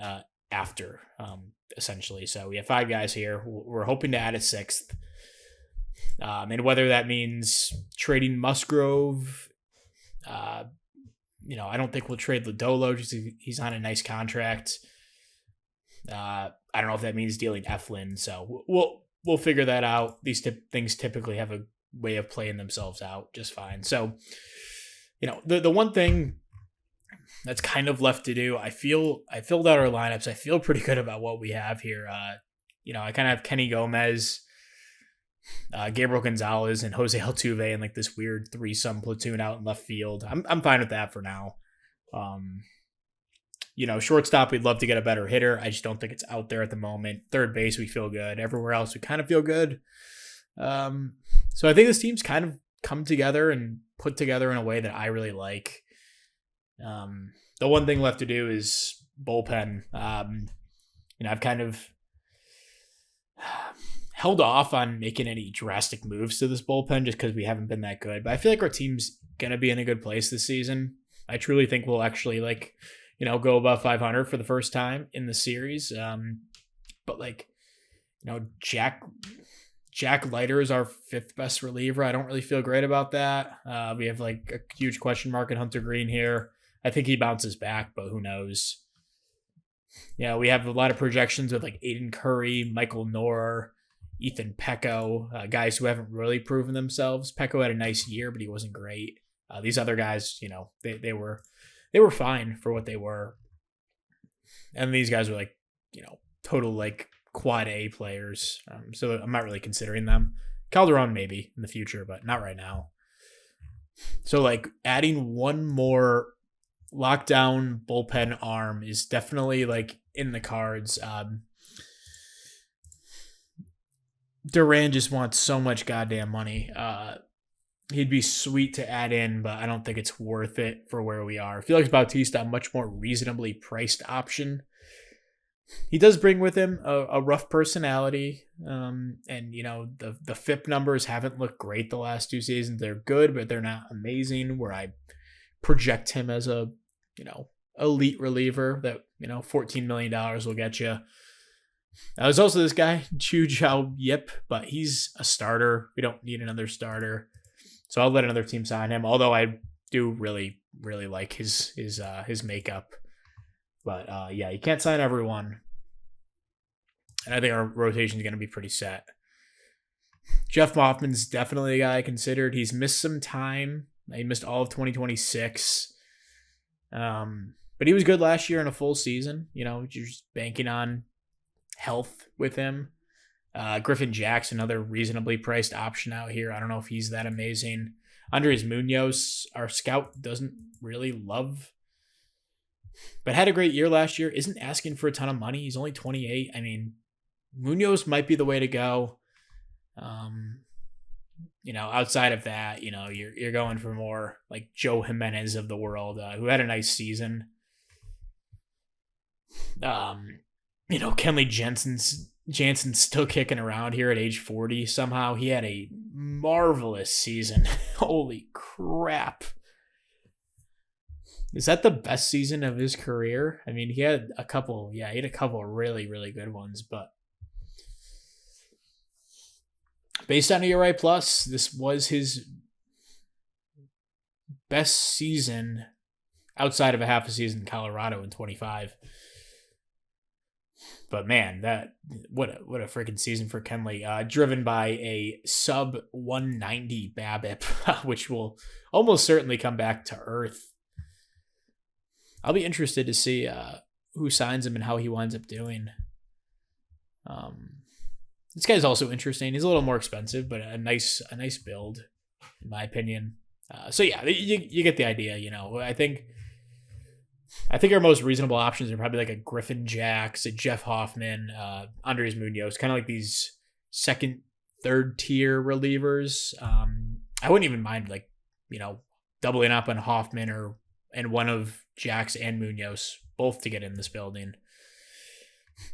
after, essentially. So we have 5 guys here. We're hoping to add a 6th. And whether that means trading Musgrove, I don't think we'll trade Lodolo, just he's on a nice contract. I don't know if that means dealing Eflin. So we'll figure that out. These things typically have a way of playing themselves out just fine. So, the one thing that's kind of left to do, I filled out our lineups. I feel pretty good about what we have here. I kind of have Kenny Gomez, Gabriel Gonzalez, and Jose Altuve in like this weird threesome platoon out in left field. I'm fine with that for now. Shortstop, we'd love to get a better hitter. I just don't think it's out there at the moment. Third base, we feel good. Everywhere else, we kind of feel good. So I think this team's kind of come together and put together in a way that I really like. The one thing left to do is bullpen. I've kind of held off on making any drastic moves to this bullpen just because we haven't been that good. But I feel like our team's going to be in a good place this season. I truly think we'll actually go above 500 for the first time in the series. But Jack Leiter is our 5th best reliever. I don't really feel great about that. We have a huge question mark at Hunter Green here. I think he bounces back, but who knows? Yeah, we have a lot of projections with Aiden Curry, Michael Knorr, Ethan Pecco, guys who haven't really proven themselves. Pecco had a nice year, but he wasn't great. These other guys, they were fine for what they were. And these guys were like, total like quad A players. So I'm not really considering them. Calderon maybe in the future, but not right now. So like adding one more lockdown bullpen arm is definitely like in the cards. Duran just wants so much goddamn money. He'd be sweet to add in, but I don't think it's worth it for where we are. Felix Bautista, a much more reasonably priced option. He does bring with him a rough personality, and the FIP numbers haven't looked great the last 2 seasons. They're good, but they're not amazing. Where I project him as a elite reliever that $14 million will get you. There's also this guy Chu Jiao Yip, but he's a starter. We don't need another starter, so I'll let another team sign him. Although I do really really like his makeup. But you can't sign everyone. And I think our rotation is going to be pretty set. Jeff Moffman's definitely a guy I considered. He's missed some time. He missed all of 2026. But he was good last year in a full season. You're just banking on health with him. Griffin Jack's another reasonably priced option out here. I don't know if he's that amazing. Andres Munoz, our scout, doesn't really love, but had a great year last year. Isn't asking for a ton of money. He's only 28. I mean, Munoz might be the way to go. Outside of that, you're going for more like Joe Jimenez of the world, who had a nice season. Kenley Jansen's still kicking around here at age 40 somehow. He had a marvelous season. Holy crap. Is that the best season of his career? I mean, he had a couple really, really good ones, but based on ERA plus, this was his best season outside of a half a season in Colorado in 25. But man, what a freaking season for Kenley. Driven by a sub 190 BABIP, which will almost certainly come back to earth. I'll be interested to see who signs him and how he winds up doing. This guy's also interesting. He's a little more expensive, but a nice build, in my opinion. You get the idea. I think our most reasonable options are probably like a Griffin Jacks, a Jeff Hoffman, Andres Munoz, kind of like these second, third tier relievers. I wouldn't even mind doubling up on Hoffman and one of Jacks and Munoz, both to get in this building.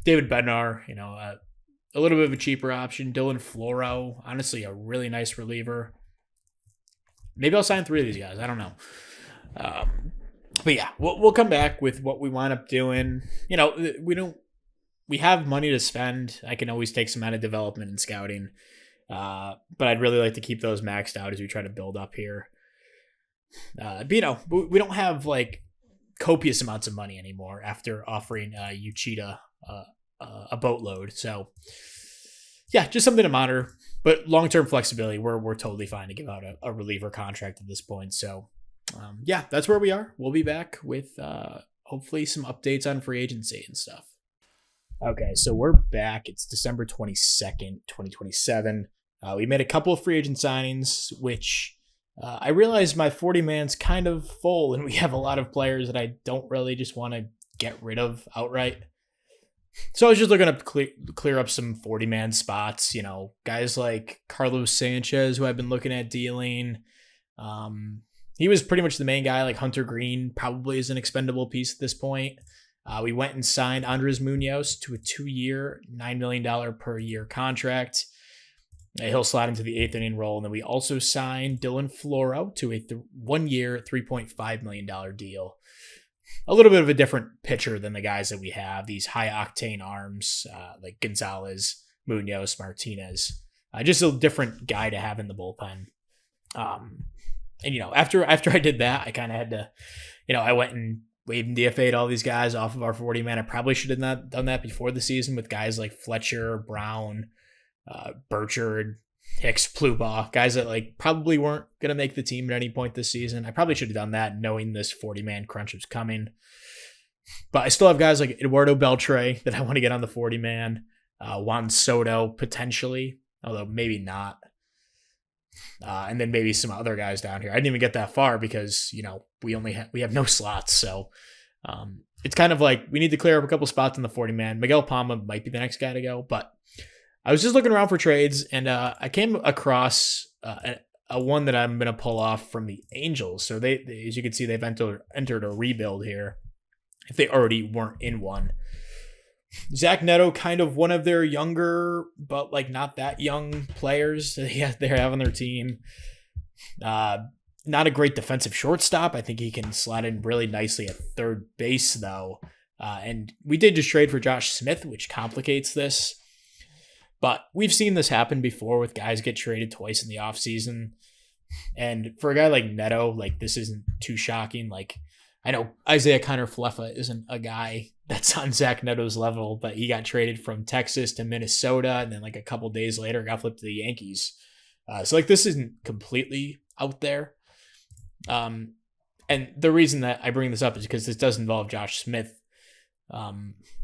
David Bednar, a little bit of a cheaper option. Dylan Floro, honestly, a really nice reliever. Maybe I'll sign 3 of these guys. I don't know. But yeah, we'll come back with what we wind up doing. We have money to spend. I can always take some out of development and scouting. But I'd really like to keep those maxed out as we try to build up here. But we don't have like copious amounts of money anymore after offering Uchida a boatload. So yeah, just something to monitor. But long-term flexibility, we're totally fine to give out a reliever contract at this point. So that's where we are. We'll be back with hopefully some updates on free agency and stuff. Okay, so we're back. It's December 22nd, 2027. We made a couple of free agent signings, which I realized my 40-man's kind of full, and we have a lot of players that I don't really just want to get rid of outright. So I was just looking to clear up some 40-man spots, guys like Carlos Sanchez, who I've been looking at dealing. He was pretty much the main guy. Like Hunter Green probably is an expendable piece at this point. We went and signed Andres Munoz to a 2-year, $9 million per year contract. He'll slide into the 8th inning role. And then we also signed Dylan Floro to a 1-year, $3.5 million deal. A little bit of a different pitcher than the guys that we have. These high-octane arms like Gonzalez, Munoz, Martinez. Just a different guy to have in the bullpen. And, after I did that, I kind of had to, I went and waived and DFA'd all these guys off of our 40-man. I probably should have not done that before the season with guys like Fletcher, Brown, Burchard, Hicks, Plubaugh, guys that like probably weren't going to make the team at any point this season. I probably should have done that knowing this 40-man crunch was coming. But I still have guys like Eduardo Beltre that I want to get on the 40-man. Juan Soto, potentially, although maybe not. And then maybe some other guys down here. I didn't even get that far because, we have no slots. So it's kind of like we need to clear up a couple spots in the 40-man. Miguel Palma might be the next guy to go. But I was just looking around for trades, and I came across a one that I'm going to pull off from the Angels. So they, as you can see, they've entered a rebuild here if they already weren't in one. Zach Neto, kind of one of their younger, but like not that young players they have on their team. Not a great defensive shortstop. I think he can slot in really nicely at third base, though. And we did just trade for Josh Smith, which complicates this. But we've seen this happen before with guys get traded twice in the offseason. And for a guy like Neto, like this isn't too shocking. Like I know Isaiah Kiner-Falefa isn't a guy that's on Zach Neto's level, but he got traded from Texas to Minnesota, and then like a couple days later got flipped to the Yankees. So like this isn't completely out there. And the reason that I bring this up is because this does involve Josh Smith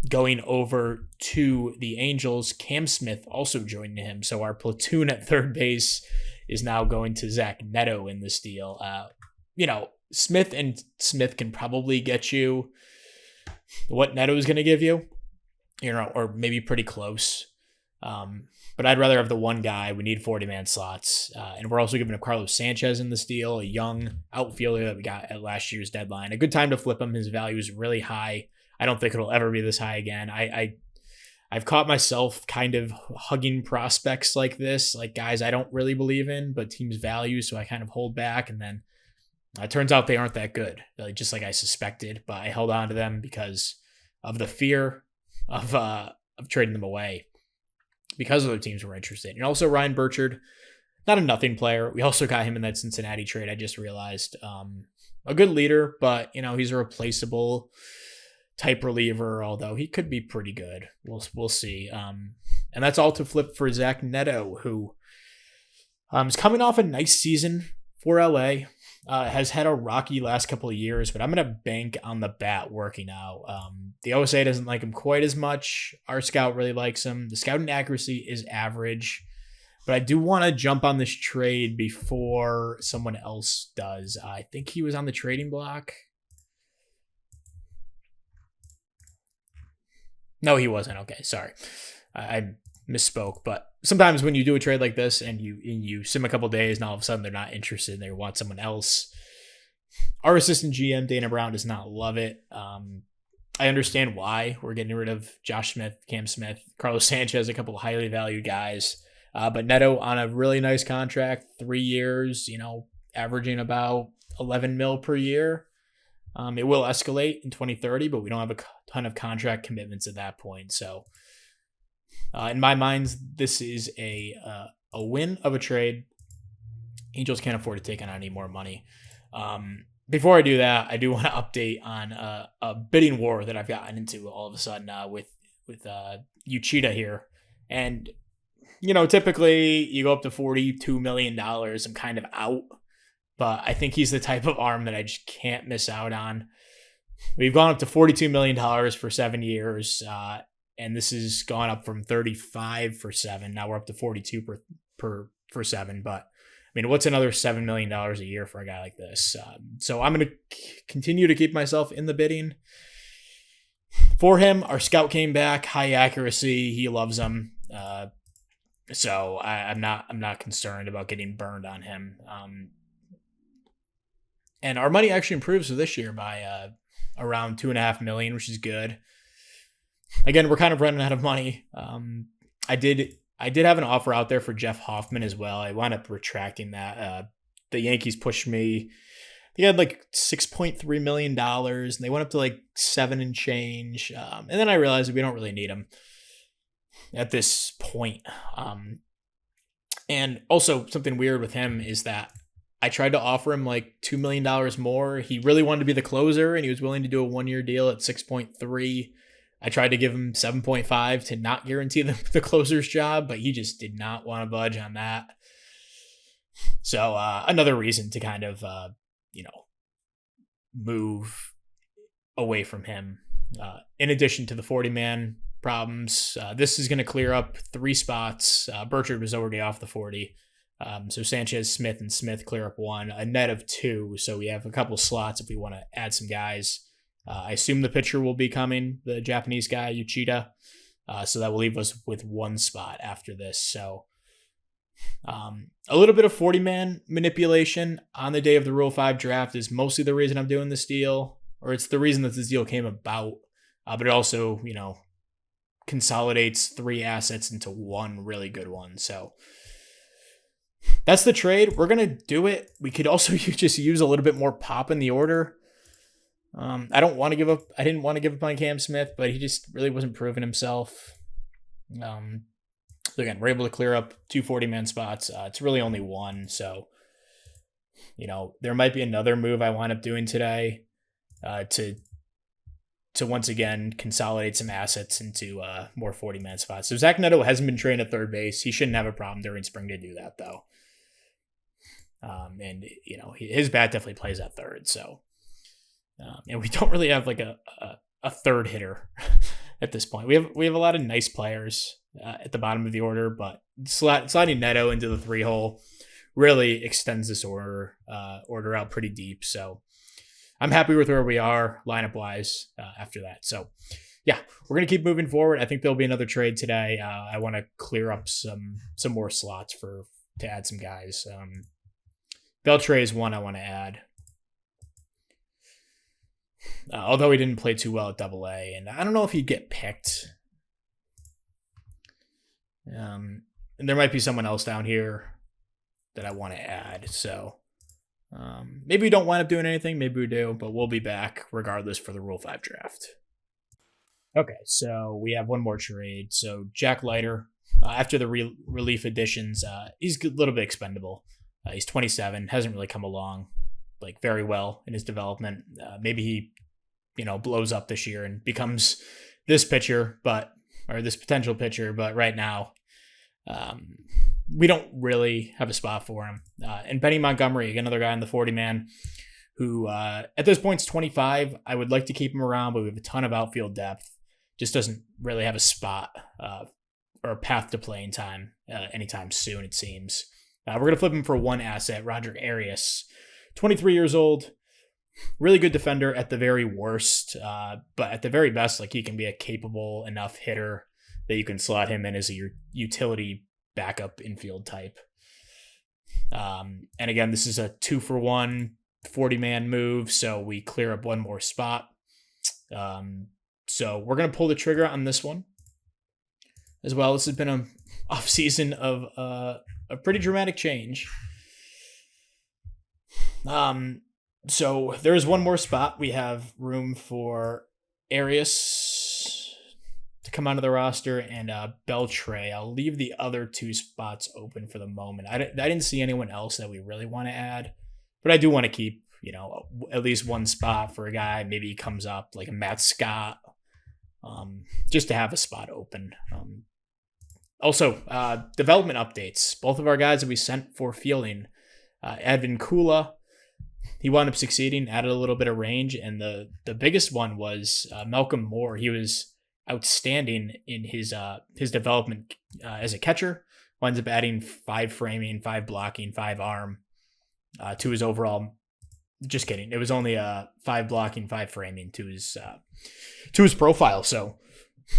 going over to the Angels. Cam Smith also joined him. So our platoon at third base is now going to Zach Neto in this deal. Smith and Smith can probably get you what Neto is going to give you, or maybe pretty close. But I'd rather have the one guy. We need 40-man slots. And we're also giving up Carlos Sanchez in this deal, a young outfielder that we got at last year's deadline. A good time to flip him. His value is really high. I don't think it'll ever be this high again. I've caught myself kind of hugging prospects like this, like guys I don't really believe in, but teams value, so I kind of hold back. And then it turns out they aren't that good, just like I suspected. But I held on to them because of the fear of trading them away, because other teams were interested. And also Ryan Burchard, not a nothing player. We also got him in that Cincinnati trade, I just realized. A good leader, but he's a replaceable type reliever, although he could be pretty good. We'll see. And that's all to flip for Zach Neto, who is coming off a nice season for LA. Has had a rocky last couple of years, but I'm going to bank on the bat working out. The OSA doesn't like him quite as much. Our scout really likes him. The scouting accuracy is average, but I do want to jump on this trade before someone else does. I think he was on the trading block. No, he wasn't. Okay, sorry. I misspoke, but sometimes when you do a trade like this and you sim a couple days and all of a sudden they're not interested and they want someone else, our assistant GM Dana Brown does not love it. I understand why we're getting rid of Josh Smith, Cam Smith, Carlos Sanchez, a couple of highly valued guys, but Neto on a really nice contract, 3 years, averaging about 11 mil per year. It will escalate in 2030, but we don't have a ton of contract commitments at that point. So in my mind, this is a win of a trade. Angels can't afford to take on any more money. Before I do that, I do want to update on a bidding war that I've gotten into all of a sudden with Uchida here. And, typically you go up to $42 million. I'm kind of out. But I think he's the type of arm that I just can't miss out on. We've gone up to $42 million for 7 years. And this has gone up from 35 for 7. Now we're up to 42 for 7. But what's another $7 million a year for a guy like this? So I'm going to continue to keep myself in the bidding for him. Our scout came back, high accuracy. He loves him. So I'm not concerned about getting burned on him. And our money actually improves for this year by around $2.5 million, which is good. Again, we're kind of running out of money. I did have an offer out there for Jeff Hoffman as well. I wound up retracting that. The Yankees pushed me. They had like $6.3 million, and they went up to like 7 and change. And then I realized that we don't really need him at this point. And also something weird with him is that I tried to offer him like $2 million more. He really wanted to be the closer, and he was willing to do a 1-year deal at 6.3. I tried to give him 7.5 to not guarantee the closer's job, but he just did not want to budge on that. So another reason to kind of, move away from him. In addition to the 40-man problems, this is going to clear up 3 spots. Burchard was already off the 40. So Sanchez, Smith, and Smith clear up 1, a net of 2. So we have a couple slots if we want to add some guys. I assume the pitcher will be coming, the Japanese guy, Uchida. So that will leave us with 1 spot after this. So a little bit of 40-man manipulation on the day of the Rule 5 draft is mostly the reason I'm doing this deal, or it's the reason that this deal came about. But it also, consolidates 3 assets into 1 really good one. So that's the trade. We're going to do it. We could also just use a little bit more pop in the order. I didn't want to give up on Cam Smith, but he just really wasn't proving himself. So again, we're able to clear up 2 40-man spots. It's really only 1. So, there might be another move I wind up doing today to once again consolidate some assets into more 40-man spots. So Zach Neto hasn't been trained at third base. He shouldn't have a problem during spring to do that, though. And his bat definitely plays at third. So, and we don't really have like a third hitter at this point. We have a lot of nice players at the bottom of the order, but sliding Neto into the 3-hole really extends this order out pretty deep. So I'm happy with where we are lineup wise after that. So yeah, we're going to keep moving forward. I think there'll be another trade today. I want to clear up some more slots to add some guys. Beltre is one I want to add. Although he didn't play too well at AA, and I don't know if he'd get picked. And there might be someone else down here that I want to add. So maybe we don't wind up doing anything. Maybe we do, but we'll be back regardless for the Rule 5 draft. Okay, so we have one more trade. So Jack Leiter, after the relief additions, he's a little bit expendable. He's 27, hasn't really come along very well in his development. Maybe he, blows up this year and becomes this pitcher, or this potential pitcher. But right now, we don't really have a spot for him. And Benny Montgomery, another guy in the 40-man, who at this point is 25. I would like to keep him around, but we have a ton of outfield depth. Just doesn't really have a spot or a path to playing time anytime soon, it seems. We're going to flip him for 1 asset, Roger Arias. 23 years old, really good defender at the very worst, but at the very best, he can be a capable enough hitter that you can slot him in as a utility backup infield type. And again, this is a 2-for-1 40-man move, so we clear up 1 more spot. So we're going to pull the trigger on this one as well. This has been an offseason of a pretty dramatic change. So there is 1 more spot. We have room for Arias to come onto the roster and Beltre. I'll leave the other 2 spots open for the moment. I didn't see anyone else that we really want to add, but I do want to keep, at least 1 spot for a guy. Maybe he comes up like a Matt Scott, just to have a spot open. Also, development updates. Both of our guys that we sent for fielding, Edvin Kula, he wound up succeeding, added a little bit of range, and the biggest one was Malcolm Moore. He was outstanding in his development as a catcher. Winds up adding 5 framing, 5 blocking, 5 arm to his overall. Just kidding. It was only 5 blocking, 5 framing to his profile. So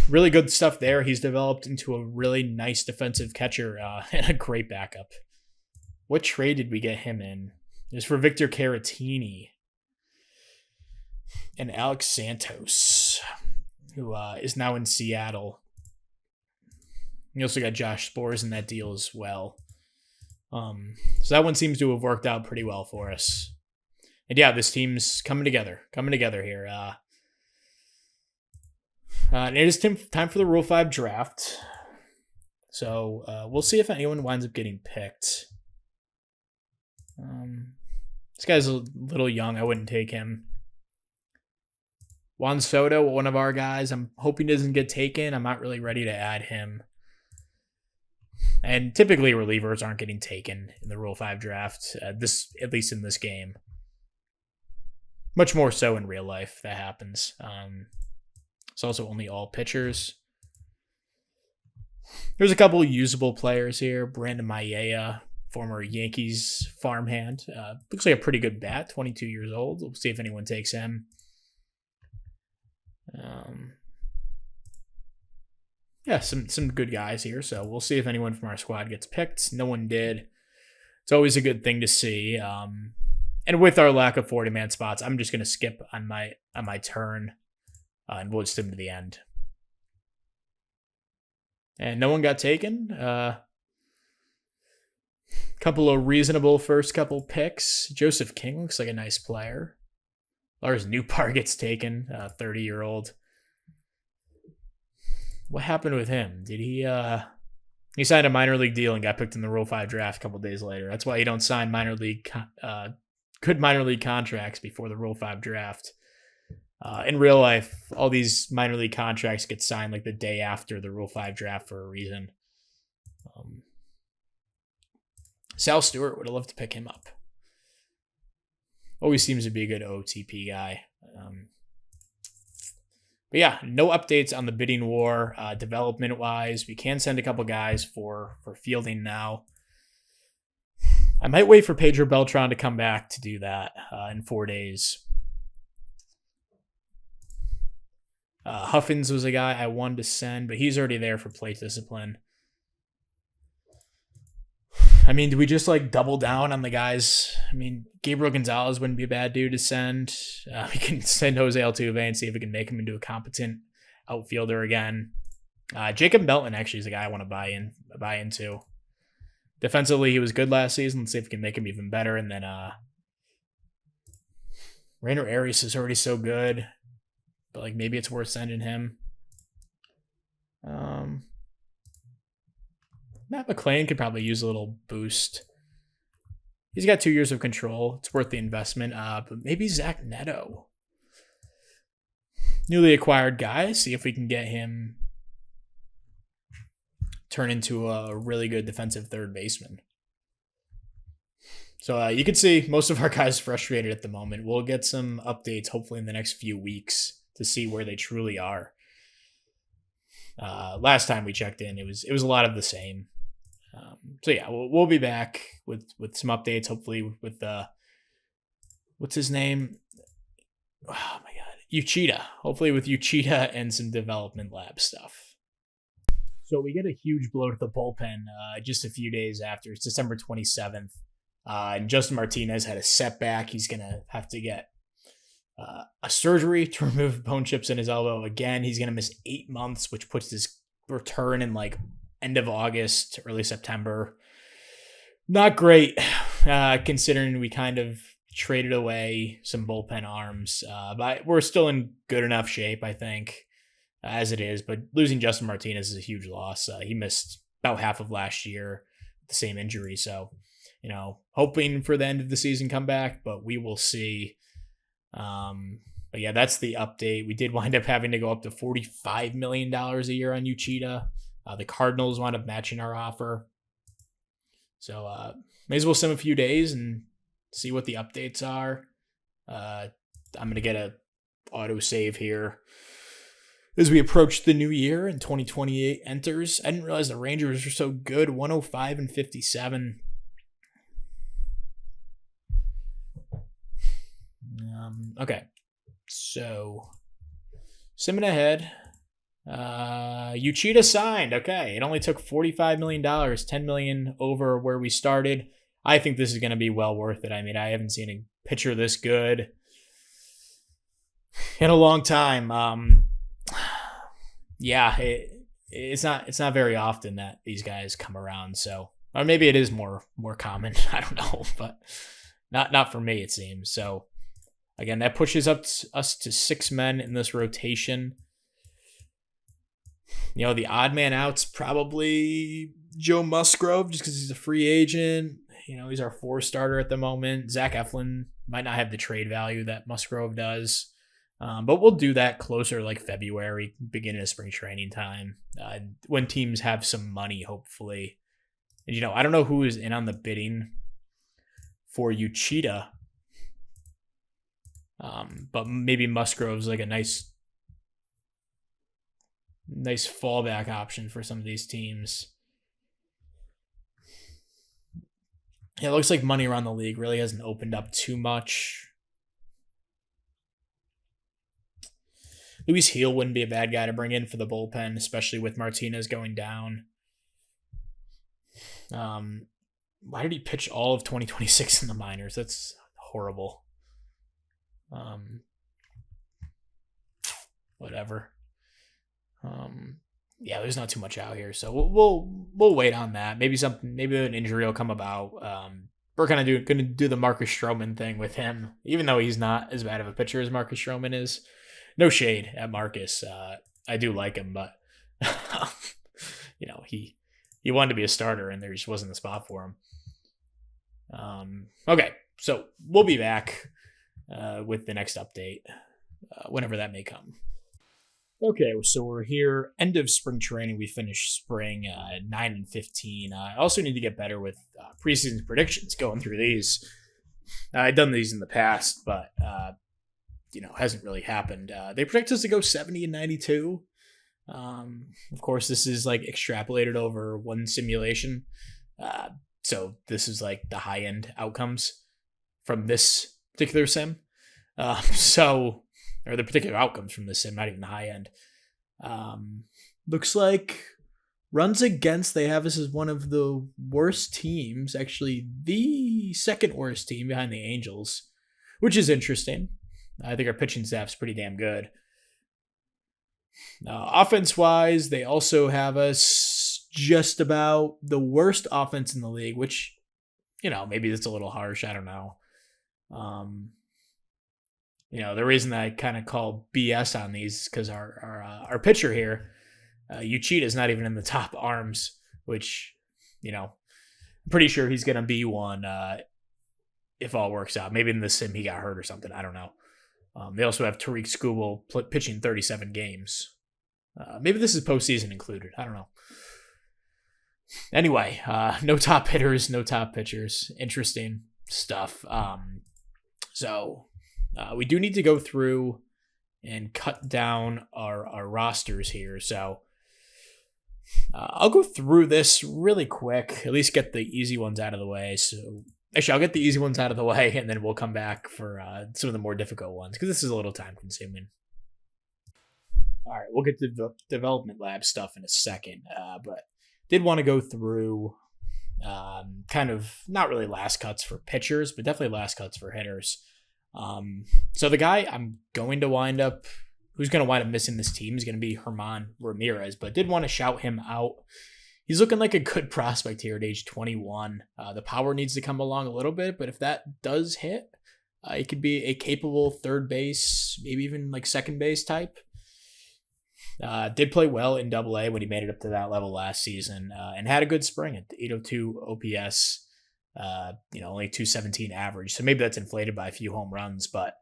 really good stuff there. He's developed into a really nice defensive catcher and a great backup. What trade did we get him in? It was for Victor Caratini and Alex Santos, who is now in Seattle. You also got Josh Spores in that deal as well. So that one seems to have worked out pretty well for us. And yeah, this team's coming together here. And it is time for the Rule 5 draft. So we'll see if anyone winds up getting picked. This guy's a little young. I wouldn't take him. Juan Soto, one of our guys. I'm hoping doesn't get taken. I'm not really ready to add him. And typically relievers aren't getting taken in the Rule 5 draft, at least in this game. Much more so in real life that happens. It's also only all pitchers. There's a couple usable players here. Brandon Mayea, former Yankees farmhand. Looks like a pretty good bat, 22 years old. We'll see if anyone takes him. Yeah, some good guys here. So we'll see if anyone from our squad gets picked. No one did. It's always a good thing to see. And with our lack of 40-man spots, I'm just going to skip on my turn and we'll just stim to the end. And no one got taken. Couple of reasonable first couple picks. Joseph King looks like a nice player. Lars Nootbaar gets taken, 30-year-old. What happened with him? Did he signed a minor league deal and got picked in the Rule 5 draft a couple days later. That's why you don't sign good minor league contracts before the Rule 5 draft. In real life, all these minor league contracts get signed like the day after the Rule 5 draft for a reason. Sal Stewart, would have loved to pick him up. Always seems to be a good OOTP guy. But yeah, no updates on the bidding war development-wise. We can send a couple guys for fielding now. I might wait for Pedro Beltran to come back to do that in 4 days. Huffins was a guy I wanted to send, but he's already there for plate discipline. I mean, do we just double down on the guys? I mean, Gabriel Gonzalez wouldn't be a bad dude to send. We can send Jose Altuve and see if we can make him into a competent outfielder again. Jacob Melton actually is a guy I want to buy into. Defensively, he was good last season. Let's see if we can make him even better. And then Rainer Arias is already so good, but maybe it's worth sending him. Matt McClain could probably use a little boost. He's got 2 years of control. It's worth the investment. But maybe Zach Neto. Newly acquired guy. See if we can get him turn into a really good defensive third baseman. So you can see most of our guys frustrated at the moment. We'll get some updates hopefully in the next few weeks to see where they truly are. Last time we checked in, it was a lot of the same. So yeah, we'll be back with some updates. Hopefully with what's his name? Oh my God, Uchida. Hopefully with Uchida and some development lab stuff. So we get a huge blow to the bullpen just a few days after. It's December 27th. And Justin Martinez had a setback. He's gonna have to get a surgery to remove bone chips in his elbow again. He's gonna miss 8 months, which puts his return in end of August, early September. Not great, considering we kind of traded away some bullpen arms. But we're still in good enough shape, I think, as it is. But losing Justin Martinez is a huge loss. He missed about half of last year with the same injury. So, hoping for the end of the season comeback, but we will see. But yeah, that's the update. We did wind up having to go up to $45 million a year on Uchida. The Cardinals wound up matching our offer. So may as well sim a few days and see what the updates are. I'm going to get a auto save here as we approach the new year and 2028 enters. I didn't realize the Rangers were so good. 105-57. Okay, so simming ahead. Uchida signed. Okay, it only took $45 million, $10 million over where we started. I think this is going to be well worth it. I mean, I haven't seen a pitcher this good in a long time. Yeah, it's not very often that these guys come around. So, or maybe it is more common. I don't know, but not for me, it seems. So. Again, that pushes us to 6 men in this rotation. The odd man out's probably Joe Musgrove just because he's a free agent. He's our 4 starter at the moment. Zach Eflin might not have the trade value that Musgrove does. But we'll do that closer, like February, beginning of spring training time, when teams have some money, hopefully. And, I don't know who is in on the bidding for Uchida. But maybe Musgrove's like a nice fallback option for some of these teams. Yeah, it looks like money around the league really hasn't opened up too much. Luis Heel wouldn't be a bad guy to bring in for the bullpen, especially with Martinez going down. Why did he pitch all of 2026 in the minors? That's horrible. Whatever. Yeah, there's not too much out here, so we'll wait on that. Maybe an injury will come about. We're kind of going to do the Marcus Stroman thing with him, even though he's not as bad of a pitcher as Marcus Stroman is. No shade at Marcus. I do like him, but he wanted to be a starter, and there just wasn't a spot for him. Okay, so we'll be back with the next update whenever that may come. Okay, so we're here. End of spring training. We finished spring 9-15. I also need to get better with preseason predictions going through these. I've done these in the past, but hasn't really happened. They predict us to go 70-92. Of course, this is like extrapolated over one simulation. So this is like the high end outcomes from this particular sim. Or the particular outcomes from this sim, not even the high end. Looks like runs against, they have us as one of the worst teams, actually the second worst team behind the Angels, which is interesting. I think our pitching staff's pretty damn good. Offense-wise, they also have us just about the worst offense in the league, which, maybe that's a little harsh. I don't know. The reason that I kind of call BS on these is because our pitcher here, Uchida, is not even in the top arms, which, I'm pretty sure he's going to be one if all works out. Maybe in the sim he got hurt or something. I don't know. They also have Tariq Skubal pitching 37 games. Maybe this is postseason included. I don't know. Anyway, no top hitters, no top pitchers. Interesting stuff. So we do need to go through and cut down our rosters here. So I'll go through this really quick, at least get the easy ones out of the way. So actually, I'll get the easy ones out of the way, and then we'll come back for some of the more difficult ones, because this is a little time consuming. All right, we'll get to the development lab stuff in a second, but did want to go through kind of not really last cuts for pitchers, but definitely last cuts for hitters. So the guy who's going to wind up missing this team is going to be Herman Ramirez, but did want to shout him out. He's looking like a good prospect here at age 21. The power needs to come along a little bit, but if that does hit, he could be a capable third base, maybe even like second base type. Did play well in AA when he made it up to that level last season, and had a good spring at 802 OPS. Only 217 average, so maybe that's inflated by a few home runs, but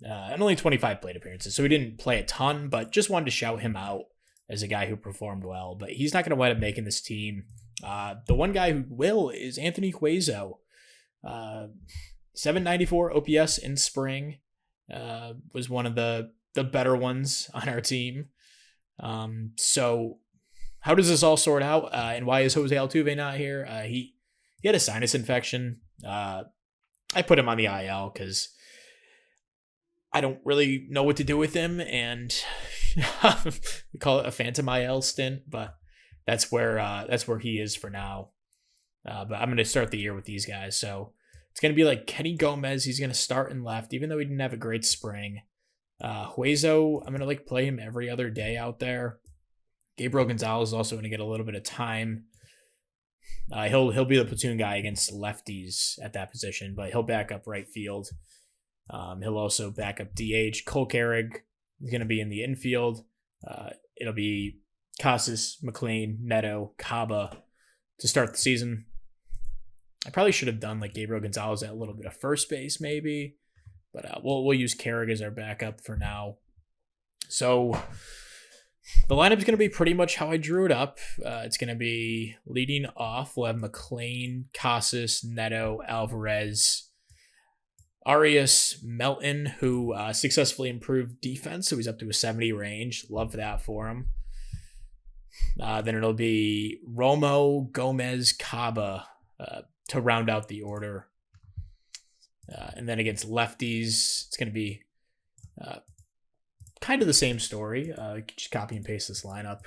and only 25 plate appearances, so he didn't play a ton, but just wanted to shout him out as a guy who performed well. But he's not going to wind up making this team. The one guy who will is Anthony Huezo. 794 OPS in spring, was one of the better ones on our team. So how does this all sort out? And why is Jose Altuve not here? He had a sinus infection. I put him on the IL because I don't really know what to do with him, and we call it a phantom IL stint, but that's where he is for now. But I'm going to start the year with these guys. So it's going to be like Kenny Gomez. He's going to start in left, even though he didn't have a great spring. Huezo, I'm going to play him every other day out there. Gabriel Gonzalez is also going to get a little bit of time. He'll be the platoon guy against lefties at that position, but he'll back up right field. He'll also back up DH. Cole Carrig is going to be in the infield. It'll be Casas, McLean, Neto, Caba to start the season. I probably should have done Gabriel Gonzalez at a little bit of first base, maybe. But we'll use Carrick as our backup for now. So the lineup's going to be pretty much how I drew it up. It's going to be leading off. We'll have McLean, Casas, Neto, Alvarez, Arias, Melton, who successfully improved defense, so he's up to a 70 range. Love that for him. Then it'll be Romo, Gomez, Caba to round out the order. And then against lefties, it's going to be kind of the same story. Just copy and paste this lineup.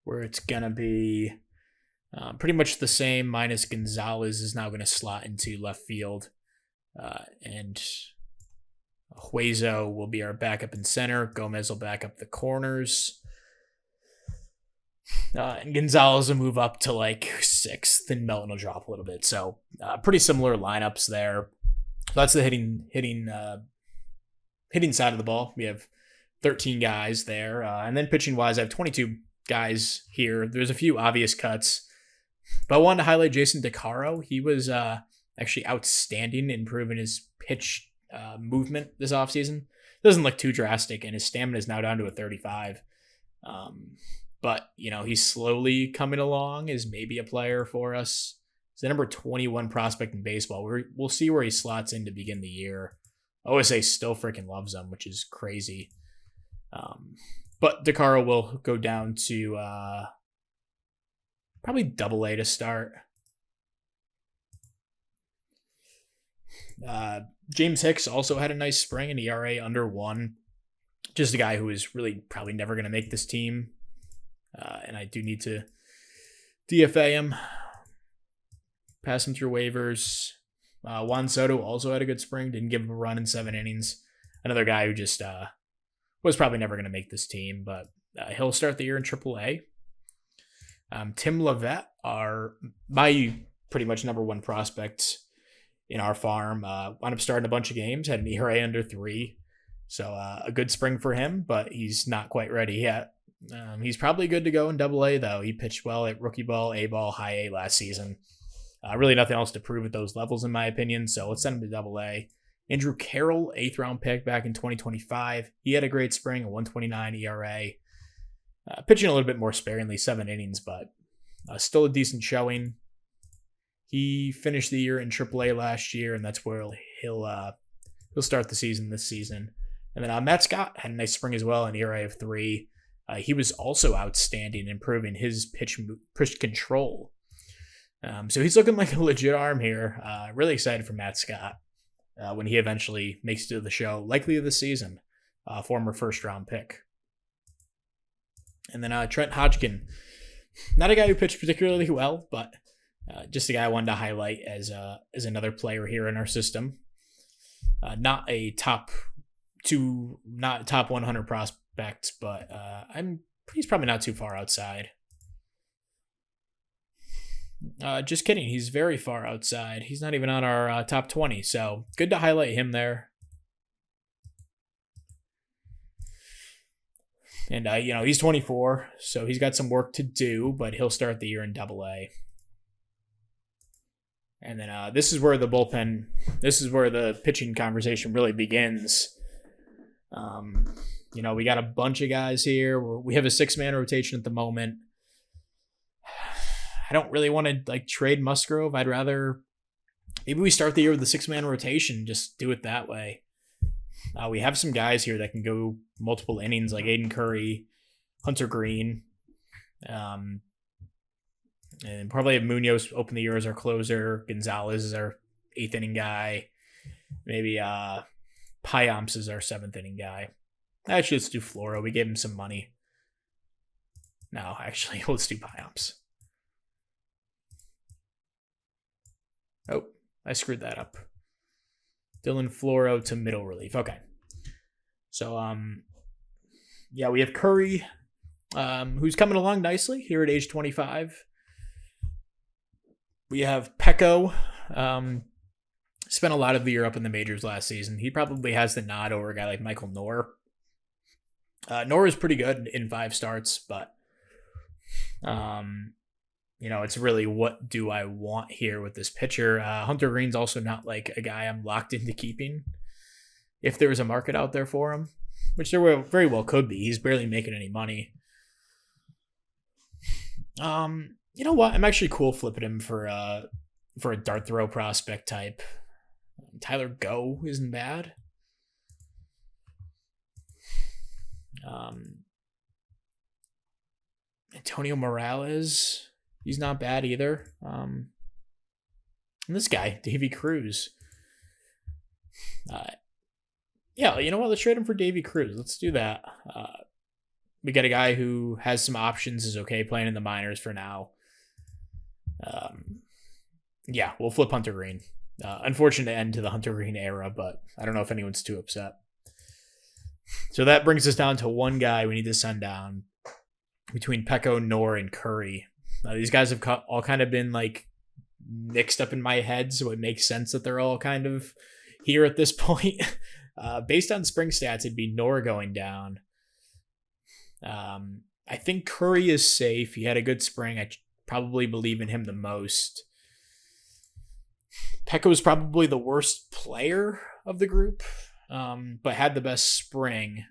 Where it's going to be pretty much the same, minus Gonzalez is now going to slot into left field. And Hueso will be our backup in center. Gomez will back up the corners. And Gonzalez will move up to like 6th, and Melton will drop a little bit. So pretty similar lineups there. That's the hitting side of the ball. We have 13 guys there. And then pitching wise, I have 22 guys here. There's a few obvious cuts. But I wanted to highlight Jason DeCaro. He was actually outstanding, improving his pitch movement this offseason. Doesn't look too drastic, and his stamina is now down to a 35. But, he's slowly coming along as maybe a player for us. He's the number 21 prospect in baseball. We'll see where he slots in to begin the year. OSA still freaking loves him, which is crazy. But DeCaro will go down to probably AA to start. James Hicks also had a nice spring, an ERA under 1. Just a guy who is really probably never going to make this team. And I do need to DFA him, pass him through waivers. Juan Soto also had a good spring, didn't give him a run in 7 innings. Another guy who just was probably never going to make this team, but he'll start the year in AAA. Tim Levette, my pretty much number 1 prospect in our farm, wound up starting a bunch of games, had an ERA under 3. So a good spring for him, but he's not quite ready yet. He's probably good to go in AA, though. He pitched well at rookie ball, A-ball, high A last season. Really nothing else to prove at those levels, in my opinion, so let's send him to AA. Andrew Carroll, 8th round pick back in 2025. He had a great spring, a 129 ERA. Pitching a little bit more sparingly, 7 innings, but still a decent showing. He finished the year in AAA last year, and that's where he'll start the season this season. And then Matt Scott had a nice spring as well, an ERA of 3. He was also outstanding, improving his pitch control. So he's looking like a legit arm here. Really excited for Matt Scott when he eventually makes it to the show, likely this season. Former 1st round pick. And then Trent Hodgkin, not a guy who pitched particularly well, but just a guy I wanted to highlight as another player here in our system. Not a top 100 prospect, but he's probably not too far outside. Just kidding. He's very far outside. He's not even on our top 20, so good to highlight him there. And, he's 24, so he's got some work to do, but he'll start the year in AA. And then this is where the pitching conversation really begins. We got a bunch of guys here. We have a 6-man rotation at the moment. I don't really want to trade Musgrove. I'd rather maybe we start the year with a 6-man rotation. Just do it that way. We have some guys here that can go multiple innings, like Aiden Curry, Hunter Green, and probably have Munoz open the year as our closer. Gonzalez is our 8th inning guy. Maybe Pyomps is our 7th inning guy. Actually, let's do Floro. We gave him some money. No, actually, let's do Pyomps. Oh, I screwed that up. Dylan Floro to middle relief. Okay. So, we have Curry, who's coming along nicely here at age 25. We have Pecco, spent a lot of the year up in the majors last season. He probably has the nod over a guy like Michael Knorr. Knorr is pretty good in 5 starts, but it's really what do I want here with this pitcher. Hunter Green's also not like a guy I'm locked into keeping. If there was a market out there for him, which very well could be. He's barely making any money. You know what? I'm actually cool flipping him for a dart throw prospect type. Tyler Go isn't bad. Antonio Morales, he's not bad either. And this guy, Davy Cruz. Yeah, you know what? Let's trade him for Davy Cruz. Let's do that. We got a guy who has some options, is okay playing in the minors for now. Yeah, we'll flip Hunter Green. Unfortunate end to the Hunter Green era, but I don't know if anyone's too upset. So that brings us down to one guy we need to send down between Pecco, Nor, and Curry. These guys have all kind of been like mixed up in my head, so it makes sense that they're all kind of here at this point. Based on spring stats, it'd be Nor going down. I think Curry is safe. He had a good spring. I probably believe in him the most. Pecco is probably the worst player of the group, but had the best spring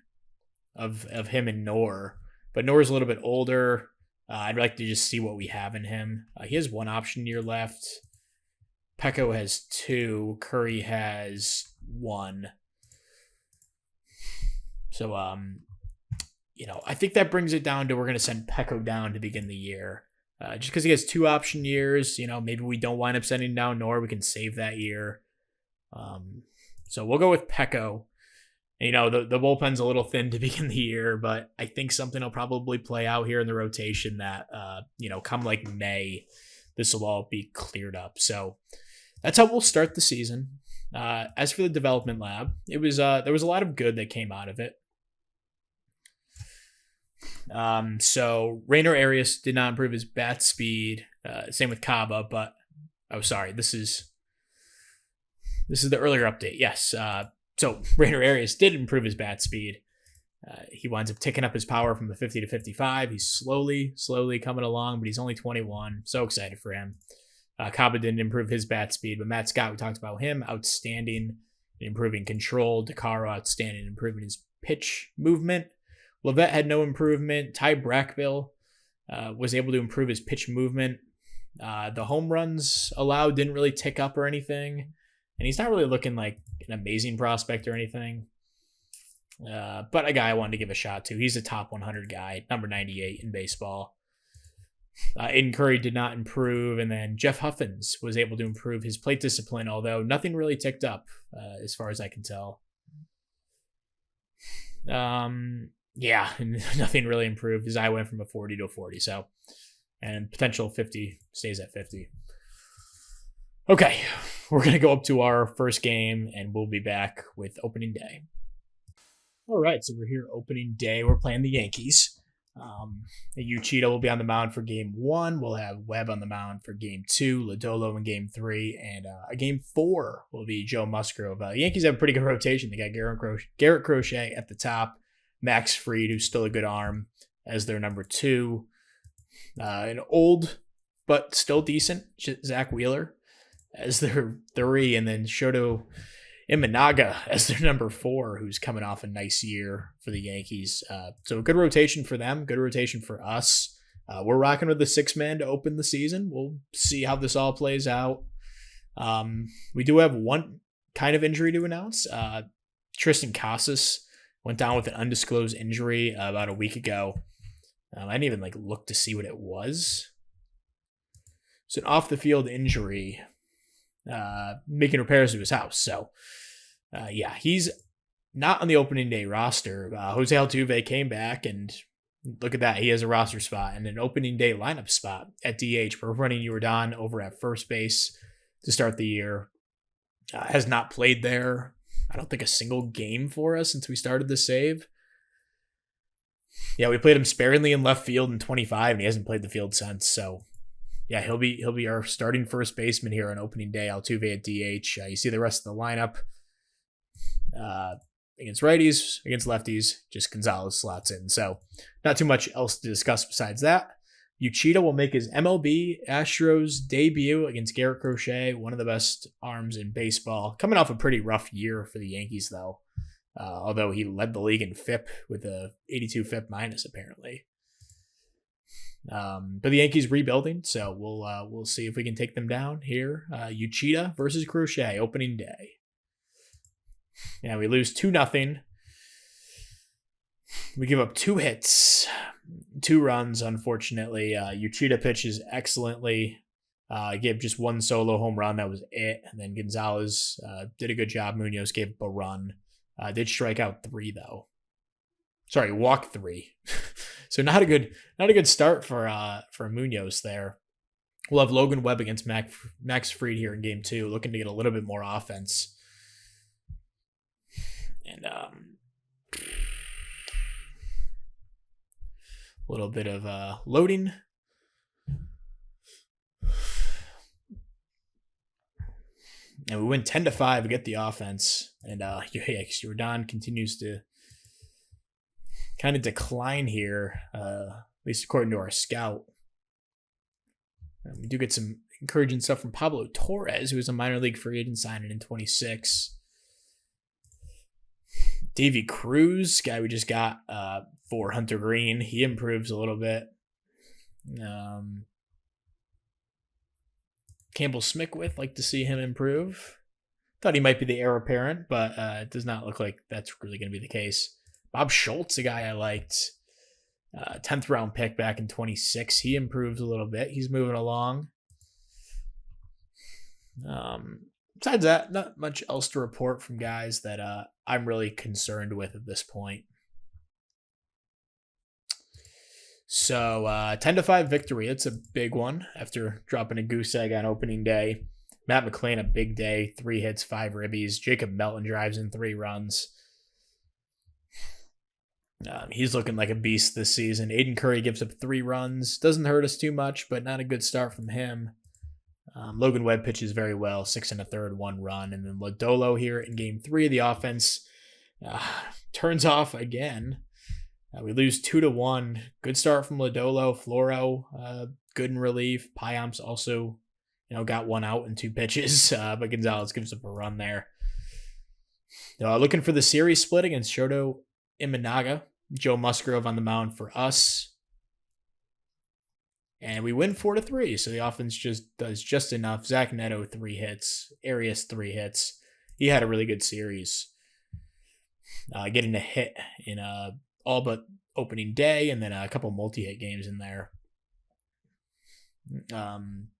of him and Nor. But Nor's a little bit older. I'd like to just see what we have in him. He has one option year left. Pecco has 2. Curry has 1. So, I think that brings it down to we're going to send Pecco down to begin the year. Just because he has 2 option years, maybe we don't wind up sending down Nor. We can save that year. So we'll go with Pecco. The bullpen's a little thin to begin the year, but I think something will probably play out here in the rotation that, come like May, this will all be cleared up. So that's how we'll start the season. As for the development lab, there was a lot of good that came out of it. So Rainer Arias did not improve his bat speed. Same with Kaba, but this is the earlier update. Yes. So Rainer Arias did improve his bat speed. He winds up ticking up his power from the 50 to 55. He's slowly coming along, but he's only 21. So excited for him. Kaba didn't improve his bat speed, but Matt Scott, we talked about him, outstanding in improving control. DeCaro, outstanding in improving his pitch movement. Levette had no improvement. Ty Brackville was able to improve his pitch movement. The home runs allowed didn't really tick up or anything. And he's not really looking like an amazing prospect or anything. But a guy I wanted to give a shot to. He's a top 100 guy, number 98 in baseball. Aiden Curry did not improve. And then Jeff Huffins was able to improve his plate discipline, although nothing really ticked up as far as I can tell. Yeah, nothing really improved. His eye went from a 40 to a 40. So, and potential 50 stays at 50. Okay, we're going to go up to our first game, and we'll be back with opening day. All right, so we're here opening day. We're playing the Yankees. Uchida will be on the mound for game 1. We'll have Webb on the mound for game 2, Lodolo in game 3, and game 4 will be Joe Musgrove. The Yankees have a pretty good rotation. They got Garrett Crochet at the top, Max Fried, who's still a good arm, as their number 2. An old but still decent Zach Wheeler as their 3, and then Shoto Imanaga as their number 4, who's coming off a nice year for the Yankees. So a good rotation for them, good rotation for us. We're rocking with the 6-man to open the season. We'll see how this all plays out. We do have one kind of injury to announce. Tristan Casas went down with an undisclosed injury about a week ago. I didn't even look to see what it was. It's an off-the-field injury, making repairs to his house. So, yeah, he's not on the opening day roster. Jose Altuve came back, and look at that. He has a roster spot and an opening day lineup spot at DH. We're running Jordan over at first base to start the year. Has not played there, I don't think, a single game for us since we started the save. Yeah, we played him sparingly in left field in 25, and he hasn't played the field since. So, yeah, he'll be our starting first baseman here on opening day. Altuve at DH. You see the rest of the lineup. Against righties, against lefties, just Gonzalez slots in. So not too much else to discuss besides that. Uchida will make his MLB Astros debut against Garrett Crochet, one of the best arms in baseball. Coming off a pretty rough year for the Yankees, though. Although he led the league in FIP with a 82 FIP minus, apparently. But the Yankees rebuilding, so we'll see if we can take them down here. Uchida versus Crochet, opening day. Yeah, we lose 2-0. We give up 2 hits, 2 runs, unfortunately. Uchida pitches excellently. Gave just 1 solo home run. That was it. And then Gonzalez did a good job. Munoz gave up a run. Did strike out 3, though. Sorry, walk 3. So not a good start for Munoz there. We'll have Logan Webb against Max Fried here in game 2, looking to get a little bit more offense. And a little bit of loading. And we win 10-5, get the offense. And Jordan continues to kind of decline here, at least according to our scout. We do get some encouraging stuff from Pablo Torres, who was a minor league free agent signing in 26. Davy Cruz, guy we just got for Hunter Green, he improves a little bit. Campbell Smickwith, like to see him improve. Thought he might be the heir apparent, but it does not look like that's really going to be the case. Bob Schultz, a guy I liked, 10th round pick back in 26. He improves a little bit. He's moving along. Besides that, not much else to report from guys that I'm really concerned with at this point. So 10-5 victory. It's a big one after dropping a goose egg on opening day. Matt McClain, a big day, 3 hits, 5 ribbies. Jacob Melton drives in 3 runs. He's looking like a beast this season. Aiden Curry gives up 3 runs. Doesn't hurt us too much, but not a good start from him. Logan Webb pitches very well, 6 1/3, 1 run. And then Lodolo here in game 3. The offense turns off again. We lose 2-1. Good start from Lodolo. Floro, good in relief. Payamps also, got 1 out in 2 pitches, but Gonzalez gives up a run there. Looking for the series split against Shoto Imanaga. Joe Musgrove on the mound for us. And we win 4-3, so the offense just does just enough. Zach Neto, 3 hits. Arias, 3 hits. He had a really good series. Getting a hit in all but opening day, and then a couple multi-hit games in there.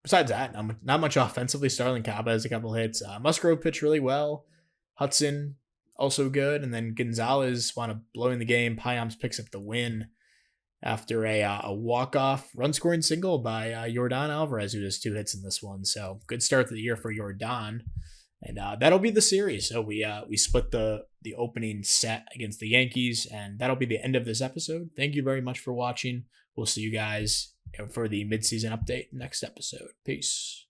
Besides that, not much offensively. Starling Caba has a couple hits. Musgrove pitched really well. Hudson, also good. And then Gonzalez wound up blowing the game. Payamps picks up the win after a walk-off run-scoring single by Jordan Alvarez, who has 2 hits in this one. So good start to the year for Jordan. And that'll be the series. So we split the opening set against the Yankees, and that'll be the end of this episode. Thank you very much for watching. We'll see you guys for the midseason update next episode. Peace.